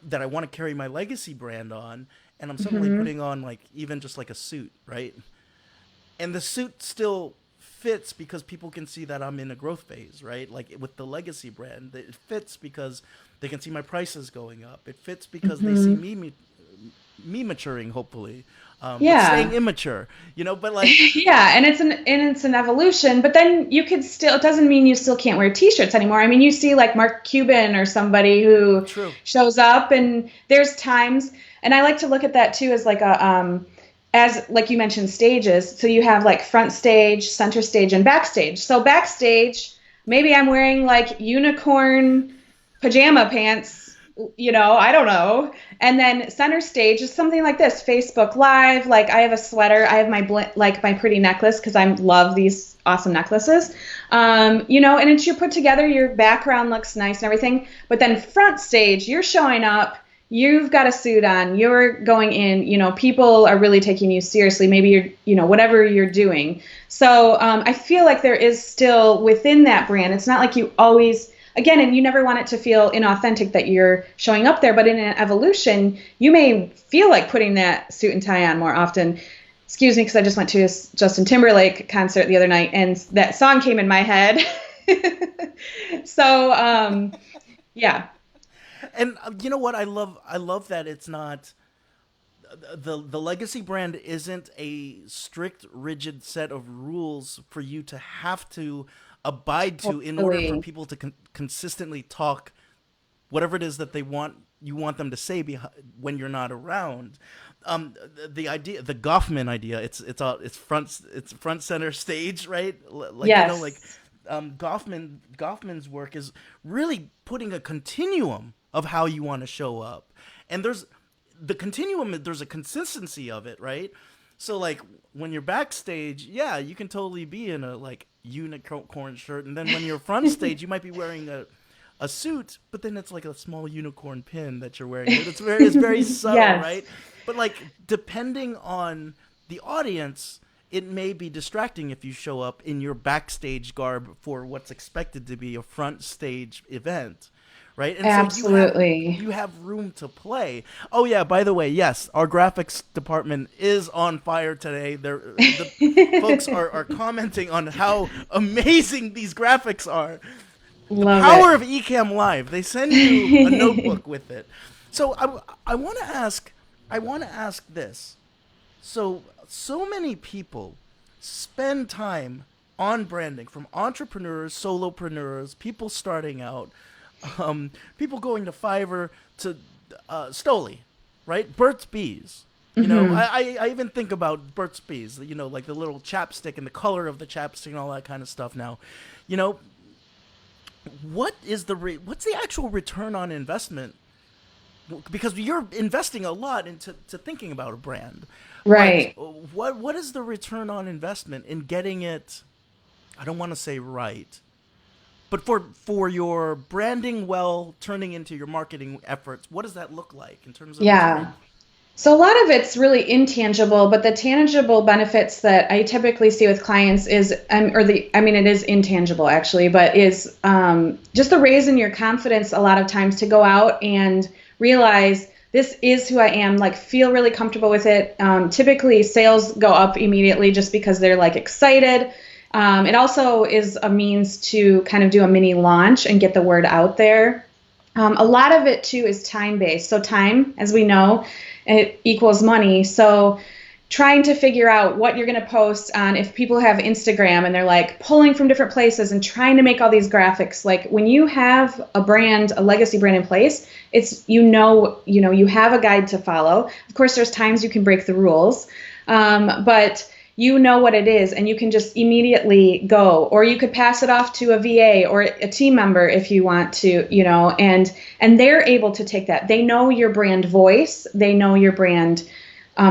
that I want to carry my legacy brand on, and I'm suddenly putting on like even just like a suit, right? And the suit still fits because people can see that I'm in a growth phase, right? Like with the legacy brand, it fits because they can see my prices going up. It fits because they see me maturing, hopefully, but staying immature, But like, yeah, and it's an evolution. But then you could still. It doesn't mean you still can't wear T-shirts anymore. I mean, you see like Mark Cuban or somebody who shows up, and there's times, and I like to look at that too as like a as like you mentioned stages. So you have like front stage, center stage, and backstage. So backstage, maybe I'm wearing like unicorn pajama pants. I don't know. And then center stage is something like this, Facebook Live. Like I have a sweater. I have my pretty necklace because I love these awesome necklaces. And it's you put together, your background looks nice and everything. But then front stage, you're showing up. You've got a suit on. You're going in. People are really taking you seriously. Maybe you're, whatever you're doing. So I feel like there is still within that brand. It's not like you always. Again, and you never want it to feel inauthentic that you're showing up there, but in an evolution, you may feel like putting that suit and tie on more often. Excuse me, because I just went to a Justin Timberlake concert the other night, and that song came in my head. So, yeah. And you know what? I love that it's not the legacy brand isn't a strict, rigid set of rules for you to have to abide to in order for people to consistently talk whatever it is that you want them to say when you're not around. The idea, the Goffman idea, it's front center stage, right? Like yes. Goffman's work is really putting a continuum of how you want to show up, and there's a consistency of it, right? So like when you're backstage, yeah, you can totally be in a like unicorn shirt, and then when you're front stage, you might be wearing a suit, but then it's like a small unicorn pin that you're wearing. It's very subtle, yes. Right? But like depending on the audience, it may be distracting if you show up in your backstage garb for what's expected to be a front stage event. Right? And absolutely. So you have room to play. Oh yeah, by the way, yes, our graphics department is on fire today. The folks are commenting on how amazing these graphics are. Love the power of Ecamm Live. They send you a notebook with it. So I want to ask this. So many people spend time on branding, from entrepreneurs, solopreneurs, people starting out, people going to Fiverr to Stoli, right? Burt's Bees. I even think about Burt's Bees, like the little chapstick and the color of the chapstick and all that kind of stuff now. What's the actual return on investment? Because you're investing a lot into thinking about a brand. Right. What is the return on investment in getting it, I don't want to say right, but for your branding turning into your marketing efforts, what does that look like in terms of return? So a lot of it's really intangible, but the tangible benefits that I typically see with clients is, it is intangible actually, but is just the raise in your confidence a lot of times to go out and realize this is who I am, like feel really comfortable with it. Typically sales go up immediately just because they're like excited. It also is a means to kind of do a mini launch and get the word out there. A lot of it too is time-based. So time, as we know, it equals money. So trying to figure out what you're going to post on, if people have Instagram and they're like pulling from different places and trying to make all these graphics, like when you have a brand, a legacy brand in place, it's, you have a guide to follow. Of course, there's times you can break the rules, but you know what it is, and you can just immediately go, or you could pass it off to a VA or a team member if you want to, and they're able to take that. They know your brand voice, they know your brand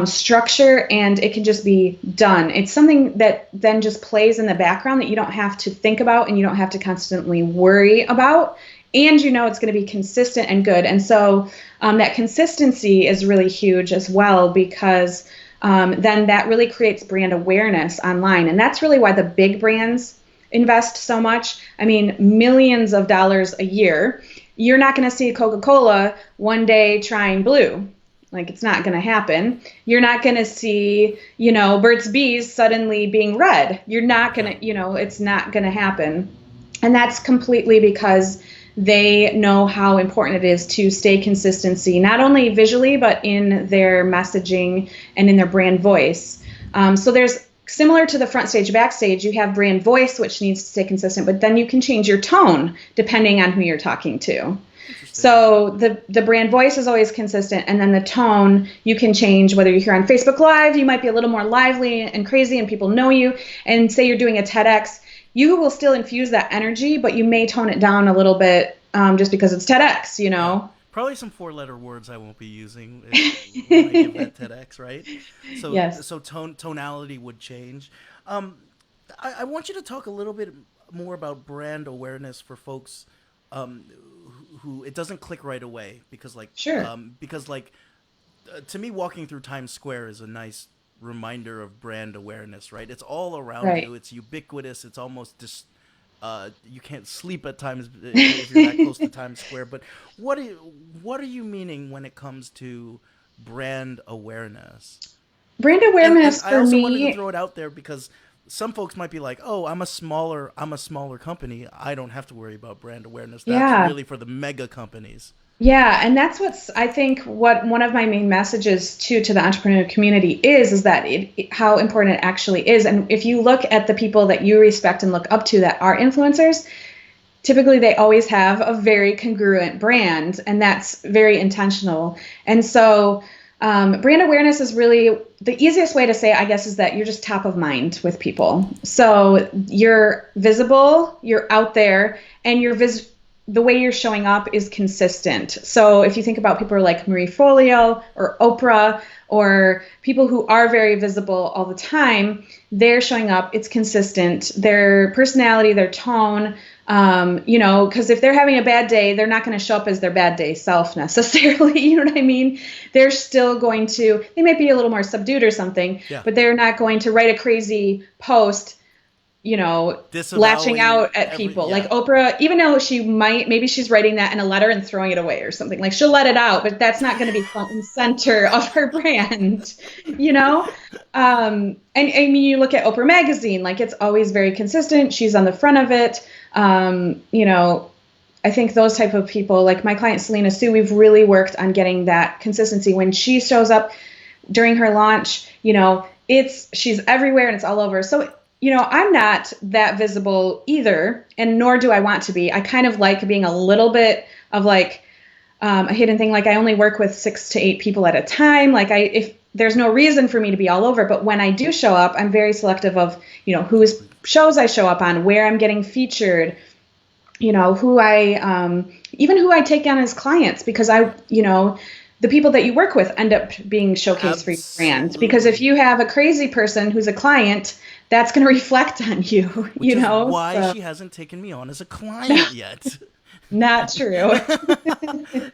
structure, and it can just be done. It's something that then just plays in the background that you don't have to think about and you don't have to constantly worry about, and it's going to be consistent and good. And so that consistency is really huge as well, because then that really creates brand awareness online. And that's really why the big brands invest so much. I mean, millions of dollars a year. You're not going to see Coca-Cola one day trying blue. Like, it's not going to happen. You're not going to see, you know, Burt's Bees suddenly being red. You're not going to, you know, it's not going to happen. And that's completely because they know how important it is to stay consistency, not only visually, but in their messaging and in their brand voice. So there's, similar to the front stage, backstage, you have brand voice, which needs to stay consistent, but then you can change your tone depending on who you're talking to. So the brand voice is always consistent, and then the tone you can change. Whether you're here on Facebook Live, you might be a little more lively and crazy and people know you, and say you're doing a TEDx, you will still infuse that energy, but you may tone it down a little bit just because it's TEDx, you know? Probably some 4-letter words I won't be using when I give that TEDx, right? So, yes. So tonality would change. I want you to talk a little bit more about brand awareness for folks who it doesn't click right away, because Sure. To me, walking through Times Square is a nice reminder of brand awareness, right? It's all around Right. you. It's ubiquitous. It's almost just you can't sleep at times if you're that close to Times Square. But what are you meaning when it comes to brand awareness? Brand awareness and for I also me. wanted to throw it out there because some folks might be like, "Oh, I'm a smaller company. I don't have to worry about brand awareness. That's really for the mega companies." Yeah, and that's I think what one of my main messages to the entrepreneur community is that how important it actually is. And if you look at the people that you respect and look up to that are influencers, typically they always have a very congruent brand, and that's very intentional. And so brand awareness is really the easiest way to say it, I guess, is that you're just top of mind with people. So you're visible, you're out there, and the way you're showing up is consistent. So if you think about people like Marie Forleo or Oprah or people who are very visible all the time, they're showing up, it's consistent. Their personality, their tone, you know, because if they're having a bad day, they're not going to show up as their bad day self necessarily. You know what I mean? They're still going to, they might be a little more subdued or something, but they're not going to write a crazy post, you know, lashing out at people. Like Oprah, even though maybe she's writing that in a letter and throwing it away or something. Like, she'll let it out, but that's not going to be front and center of her brand, you know? And I mean, you look at Oprah Magazine, like, it's always very consistent. She's on the front of it. You know, I think those type of people, like my client Selena Sue, we've really worked on getting that consistency. When she shows up during her launch, you know, she's everywhere and it's all over. So, you know, I'm not that visible either, and nor do I want to be. I kind of like being a little bit of like a hidden thing. Like, I only work with 6 to 8 people at a time. Like, if there's no reason for me to be all over, but when I do show up, I'm very selective of, you know, whose shows I show up on, where I'm getting featured, you know, even who I take on as clients, because you know, the people that you work with end up being showcased for your brand. Because if you have a crazy person who's a client, that's going to reflect on you. Which is why she hasn't taken me on as a client yet. Not true.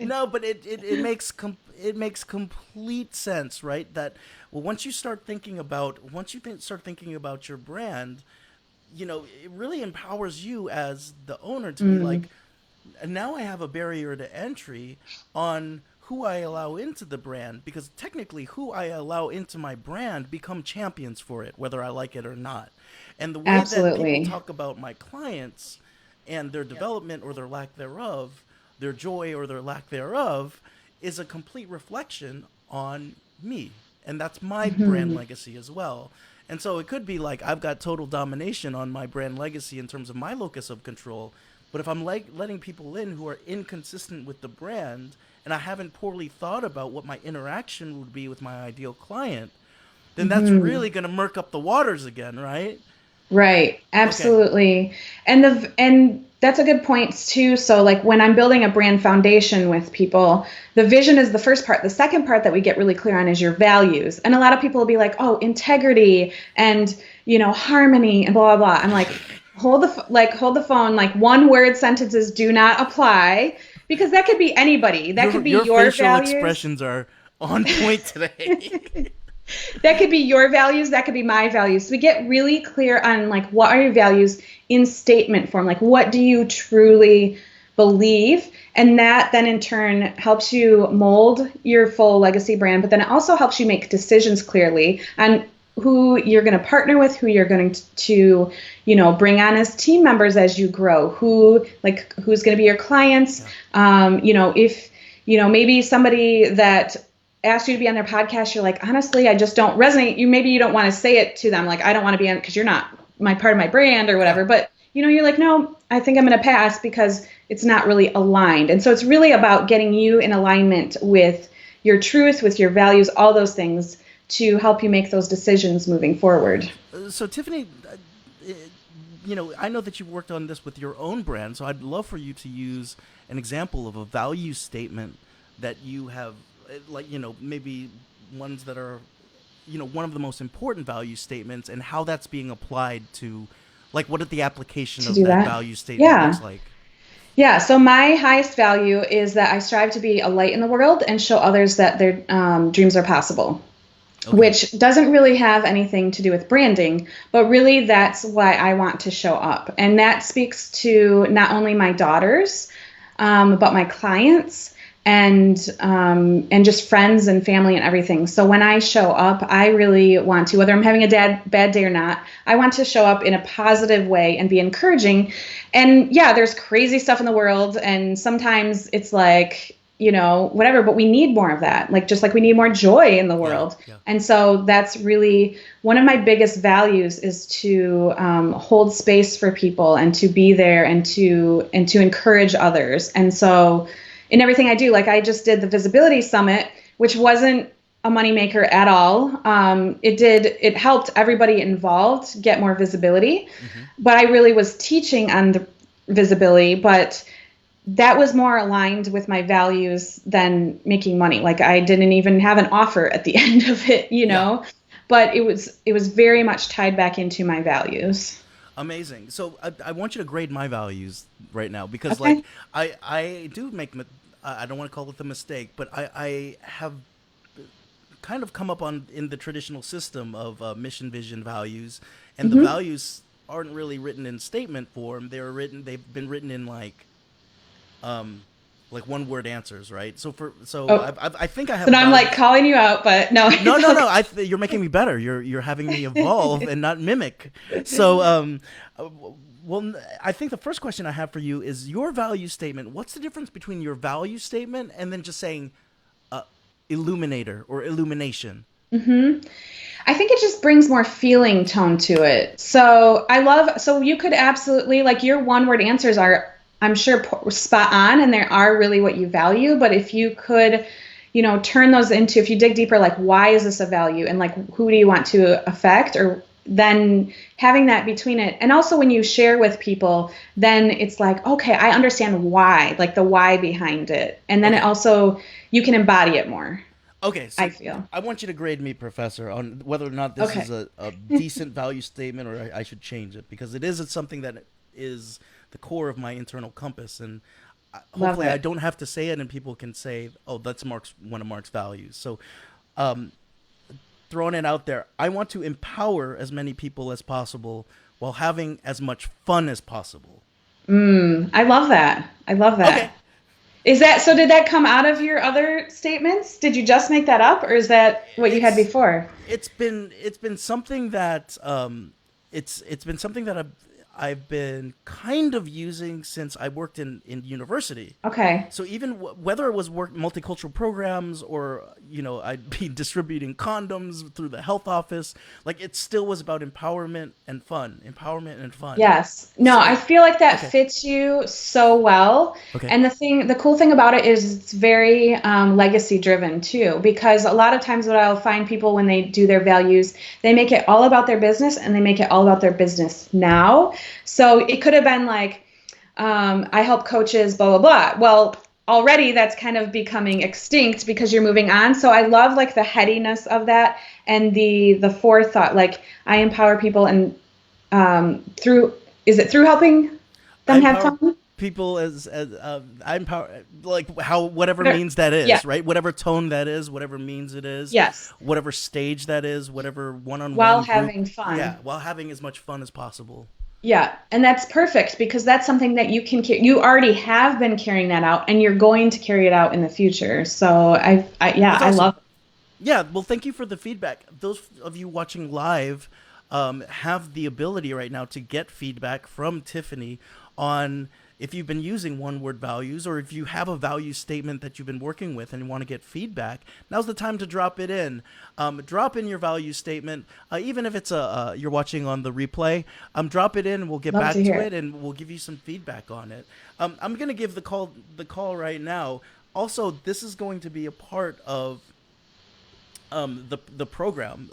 No, but it makes complete sense, right? That once you start thinking about your brand, you know, it really empowers you as the owner to be like, now I have a barrier to entry on who I allow into the brand, because technically who I allow into my brand become champions for it, whether I like it or not. And the way that people talk about my clients and their development or their lack thereof, their joy or their lack thereof, is a complete reflection on me. And that's my brand legacy as well. And so it could be like, I've got total domination on my brand legacy in terms of my locus of control. But if I'm letting people in who are inconsistent with the brand, and I haven't poorly thought about what my interaction would be with my ideal client, then that's really going to murk up the waters again, right? Right. Absolutely. Okay. And that's a good point too. So like, when I'm building a brand foundation with people, the vision is the first part. The second part that we get really clear on is your values. And a lot of people will be like, oh, integrity and, you know, harmony and blah, blah, blah. I'm like, hold the phone, like, one word sentences do not apply. Because that could be anybody. That could be your facial values. Expressions are on point today. That could be your values. That could be my values. So we get really clear on, like, what are your values in statement form? Like, what do you truly believe. And that then in turn helps you mold your full legacy brand, but then it also helps you make decisions clearly on who you're going to partner with, who you're going to, bring on as team members as you grow, who's going to be your clients. If, maybe somebody that asked you to be on their podcast, you're like, honestly, I just don't resonate. Maybe you don't want to say it to them. Like, I don't want to be on because you're not part of my brand or whatever. But, you're like, no, I think I'm going to pass because it's not really aligned. And so it's really about getting you in alignment with your truth, with your values, all those things to help you make those decisions moving forward. So Tiffany, I know that you've worked on this with your own brand, so I'd love for you to use an example of a value statement that you have, maybe ones that are, one of the most important value statements and how that's being applied to, what the application of that value statement looks like. Yeah, so my highest value is that I strive to be a light in the world and show others that their dreams are possible. Okay. Which doesn't really have anything to do with branding, but really that's why I want to show up. And that speaks to not only my daughters, but my clients and just friends and family and everything. So when I show up, I really want to, whether I'm having a bad day or not, I want to show up in a positive way and be encouraging. And yeah, there's crazy stuff in the world, and sometimes it's like, whatever, but we need more of that. Just like we need more joy in the world. Yeah. And so that's really one of my biggest values is to hold space for people and to be there and to encourage others. And so in everything I do, I just did the Visibility Summit, which wasn't a moneymaker at all. It helped everybody involved get more visibility, but I really was teaching on the visibility, but that was more aligned with my values than making money. I didn't even have an offer at the end of it, but it was very much tied back into my values. Amazing. So I want you to grade my values right now because okay. I do make, I don't want to call it the mistake, but I have kind of come up in the traditional system of mission, vision, values, and the values aren't really written in statement form. They've been written in one word answers, right? I think I have. So now I'm calling you out, but no. No. You're making me better. You're having me evolve and not mimic. So, I think the first question I have for you is your value statement. What's the difference between your value statement and then just saying, illuminator or illumination? I think it just brings more feeling tone to it. So you could absolutely, your one word answers are, I'm sure, spot on, and they are really what you value. But if you could, turn those into, if you dig deeper, why is this a value, and who do you want to affect, or then having that between it. And also when you share with people, then it's okay, I understand why, the why behind it. And then it also, you can embody it more. Okay, so I feel. I want you to grade me, Professor, on whether or not this is a decent value statement or I should change it, because it's something that is the core of my internal compass, and hopefully I don't have to say it and people can say, oh, that's one of Marc's values. So throwing it out there, I want to empower as many people as possible while having as much fun as possible. I love that. Okay. Did that come out of your other statements? Did you just make that up, or is that what you had before? It's been something that it's been something that I've been kind of using since I worked in university. Okay. So even whether it was multicultural programs or, I'd be distributing condoms through the health office, it still was about empowerment and fun. Yes. No, I feel like that fits you so well. Okay. And the cool thing about it is it's very legacy driven too, because a lot of times what I'll find people when they do their values, they make it all about their business and they make it all about their business now. So it could have been I help coaches, blah, blah, blah. Well, already that's kind of becoming extinct because you're moving on. So I love the headiness of that and the forethought. I empower people and through helping them have fun? People as I empower, how whatever means that is, right? Whatever tone that is, whatever means it is. Yes. Whatever stage that is, whatever one-on-one. While having fun. Yeah, while having as much fun as possible. Yeah, and that's perfect because that's something that you already have been carrying that out and you're going to carry it out in the future. So yeah, That's I awesome. love it. Yeah, well, thank you for the feedback. Those of you watching live have the ability right now to get feedback from Tiffany on if you've been using one word values or if you have a value statement that you've been working with and you want to get feedback. Now's the time to drop it in. Drop in your value statement, even if it's you're watching on the replay. Drop it in, and we'll get Love to back to hear it, it. and we'll give you some feedback on it. I'm gonna give the call right now. Also, this is going to be a part of the program,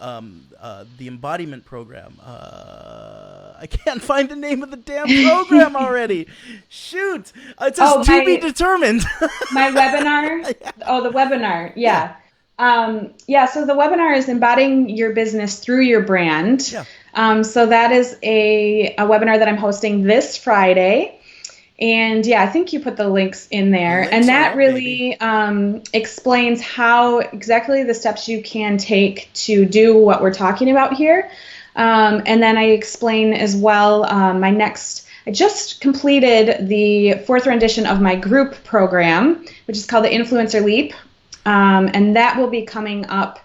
the embodiment program. I can't find the name of the damn program already. Shoot, it says Oh, to be determined. my webinar. Oh, the webinar. Yeah, Yeah. Yeah, so the webinar is embodying your business through your brand. yeah. So that is a webinar that I'm hosting this Friday. And yeah, I think you put the links in The there. And links are that up, baby. really explains how exactly the steps you can take to do what we're talking about here. And then I explain as well I just completed the fourth rendition of my group program, which is called the Influencer Leap. And that will be coming up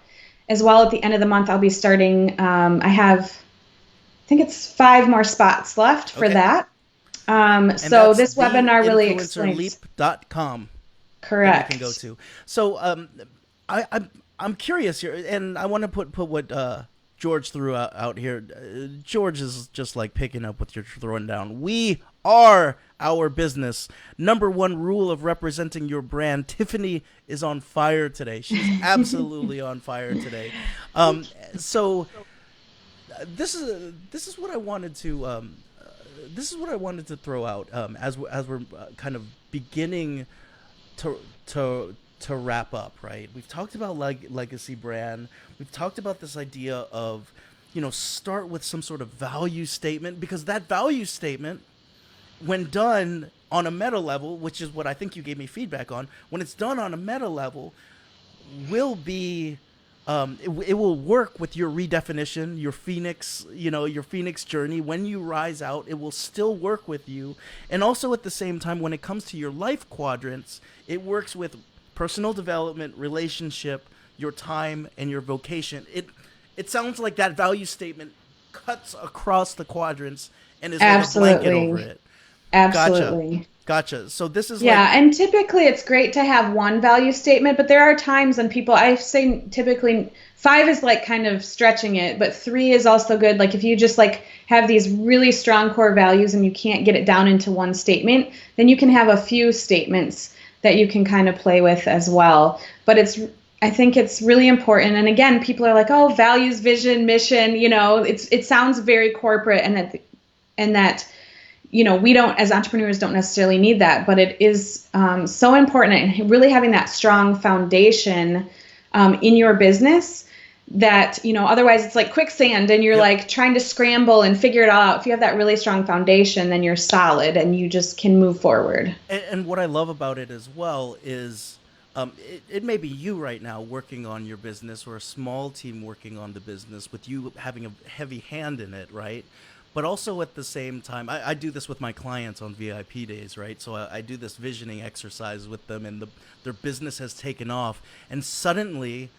as well at the end of the month. I'll be starting, I think it's 5 more spots left for Okay, that. and So that's this webinar really explains. theinfluencerleap.com that you can go Correct. to. So I'm curious here, and I want to put what George threw out here. George is just like picking up what you're throwing down. We are our business. Number one rule of representing your brand. Tiffany is on fire today. She's absolutely on fire today. So this is what I wanted to throw out as we're kind of beginning to to wrap up, right? We've talked about legacy brand. We've talked about this idea of, start with some sort of value statement, because that value statement, when done on a meta level, which is what I think you gave me feedback on, when it's done on a meta level, will be it will work with your redefinition, your phoenix, your phoenix journey. When you rise out, it will still work with you. And also at the same time, when it comes to your life quadrants, it works with personal development, relationship, your time, and your vocation. It sounds like that value statement cuts across the quadrants and is like a blanket over Absolutely. it. Gotcha. Absolutely. Gotcha. So this is like, Yeah, and typically it's great to have one value statement, but there are times when I say typically 5 is like kind of stretching it, but 3 is also good. Like if you just like have these really strong core values and you can't get it down into one statement, then you can have a few statements that you can kind of play with as well. But I think it's really important. And again, people are like, "Oh, values, vision, mission," it sounds very corporate, and that we don't, as entrepreneurs, don't necessarily need that, but it is so important, and really having that strong foundation in your business that, otherwise it's like quicksand and you're yep. like trying to scramble and figure it all out. If you have that really strong foundation, then you're solid and you just can move forward. And what I love about it as well is it may be you right now working on your business, or a small team working on the business with you having a heavy hand in it, right? But also at the same time, I do this with my clients on VIP days, right? So I do this visioning exercise with them, and their business has taken off, and suddenly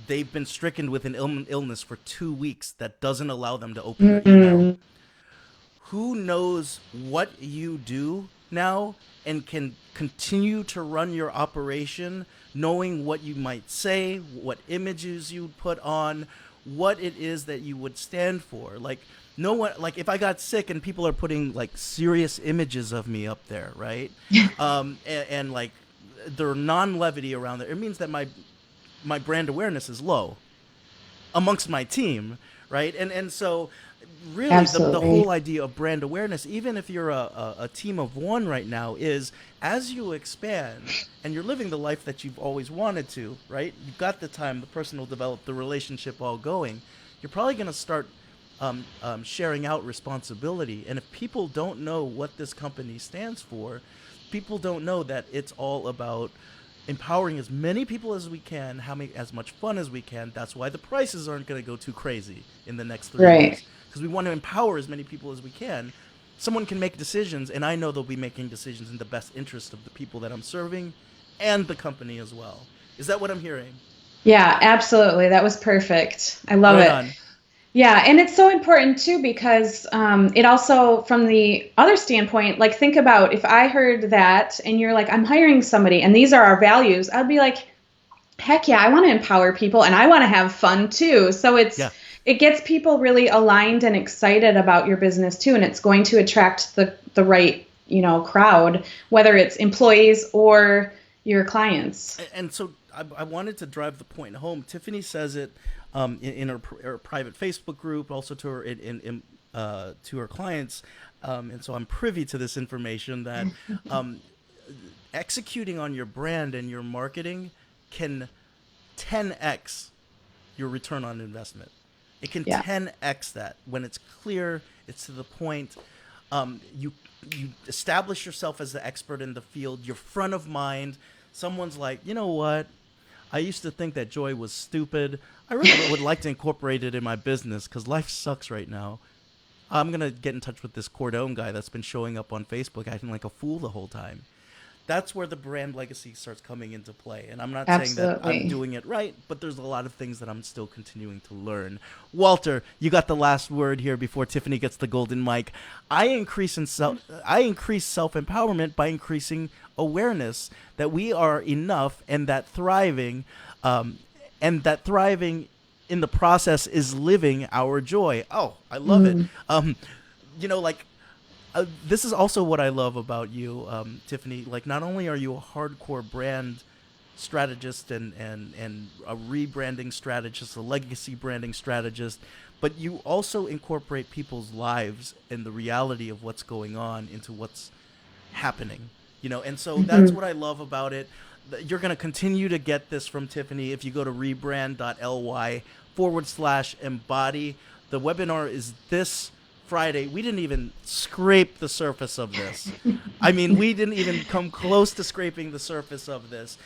they've been stricken with an illness for 2 weeks that doesn't allow them to open their email. Mm-hmm. Who knows what you do now and can continue to run your operation knowing what you might say, what images you put on, what it is that you would stand for. Like, no one, like if I got sick and people are putting like serious images of me up there, right? And like their non-levity around there, it means that my brand awareness is low amongst my team, right? And so really the Absolutely. whole idea of brand awareness, even if you're a team of one right now, is as you expand and you're living the life that you've always wanted to, right? You've got the time, the personal develop, the relationship all going. You're probably going to start sharing out responsibility. And if people don't know what this company stands for, people don't know that it's all about empowering as many people as we can, having as much fun as we can. That's why the prices aren't going to go too crazy in the next 3 years, Right. because we want to empower as many people as we can. someone can make decisions, and I know they'll be making decisions in the best interest of the people that I'm serving and the company as well. Is that what I'm hearing? Yeah, absolutely. That was perfect. I love Right it. on. Yeah, and it's so important too because it also, from the other standpoint, like think about if I heard that and you're like, I'm hiring somebody and these are our values, I'd be like, heck yeah, I want to empower people and I want to have fun too. So Yeah. it gets people really aligned and excited about your business too, and it's going to attract the right, crowd, whether it's employees or your clients. And so I wanted to drive the point home. Tiffany says it in her private Facebook group, also to her to her clients, and so I'm privy to this information that executing on your brand and your marketing can 10x your return on investment. It can 10x that when it's clear, it's to the point. You establish yourself as the expert in the field. You're front of mind. Someone's like, you know what? I used to think that joy was stupid. I really would like to incorporate it in my business because life sucks right now. I'm going to get in touch with this Cordon guy that's been showing up on Facebook acting like a fool the whole time. That's where the brand legacy starts coming into play. And I'm not saying that I'm doing it right, but there's a lot of things that I'm still continuing to learn. Walter, you got the last word here before Tiffany gets the golden mic. I increase self-empowerment by increasing awareness that we are enough and that thriving in the process is living our joy. Oh, I love it. This is also what I love about you, Tiffany. Like, not only are you a hardcore brand strategist and a rebranding strategist, a legacy branding strategist, but you also incorporate people's lives and the reality of what's going on into what's happening. And so that's what I love about it. You're going to continue to get this from Tiffany if you go to rebrand.ly/embody. The webinar is this Friday. We didn't even scrape the surface of this. I mean, we didn't even come close to scraping the surface of this.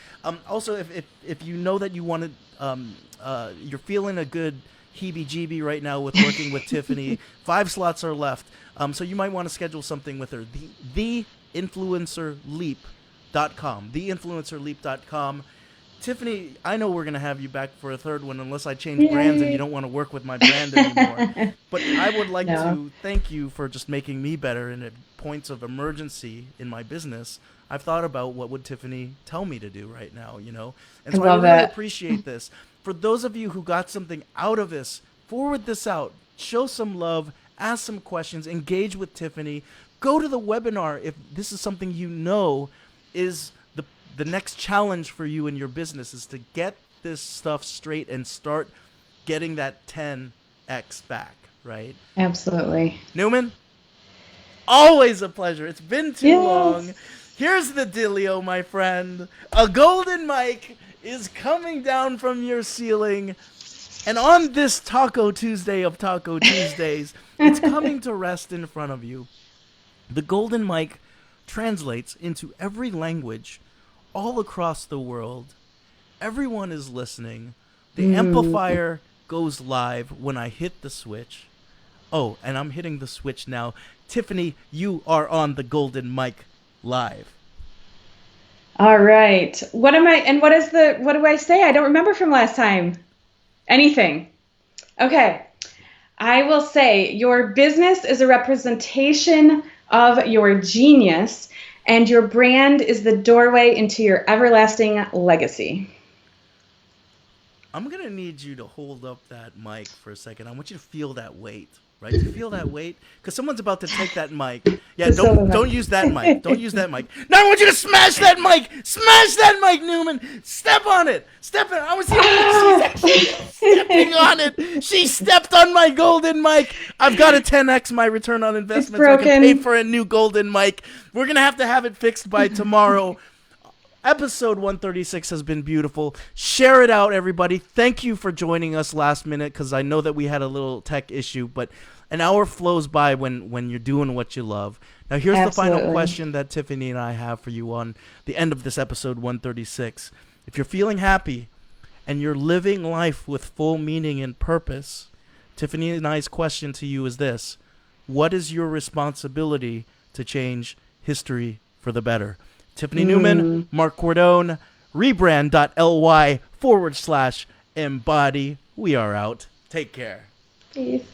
Also, if you know that you wanted, you're feeling a good heebie-jeebie right now with working with Tiffany, 5 slots are left. So you might want to schedule something with her. TheInfluencerLeap.com. TheInfluencerLeap.com. Tiffany, I know we're going to have you back for a third one unless I change brands and you don't want to work with my brand anymore. But I would like to thank you for just making me better in points of emergency in my business. I've thought about what would Tiffany tell me to do right now, And so I really appreciate this. For those of you who got something out of this, forward this out. Show some love. Ask some questions. Engage with Tiffany. Go to the webinar if this is something is the next challenge for you in your business is to get this stuff straight and start getting that 10x back, right? Absolutely. Neuman, always a pleasure. It's been too long. Here's the dealio, my friend. A golden mic is coming down from your ceiling. And on this Taco Tuesday of Taco Tuesdays, it's coming to rest in front of you. The golden mic translates into every language all across the world. Everyone is listening. The amplifier goes live when I hit the switch. Oh, and I'm hitting the switch now. Tiffany, you are on the golden mic live. All right. What do I say? I don't remember from last time. Anything. Okay. I will say your business is a representation of your genius, and your brand is the doorway into your everlasting legacy. I'm going to need you to hold up that mic for a second. I want you to feel that weight, right? To feel that weight? Because someone's about to take that mic. Yeah, don't use that mic. Don't use that mic. Now I want you to smash that mic. Smash that mic, Neuman. Step on it. Step on it. I want to see she's actually stepping on it. She stepped on my golden mic. I've got to 10x my return on investment so I can pay for a new golden mic. We're going to have it fixed by tomorrow. Episode 136 has been beautiful. Share it out, everybody. Thank you for joining us last minute because I know that we had a little tech issue, but an hour flows by when you're doing what you love. Now, here's the final question that Tiffany and I have for you on the end of this episode 136. If you're feeling happy and you're living life with full meaning and purpose, Tiffany and I's question to you is this: what is your responsibility to change history for the better? Tiffany Neuman, Marc Cordon, rebrand.ly/embody. We are out. Take care. Peace.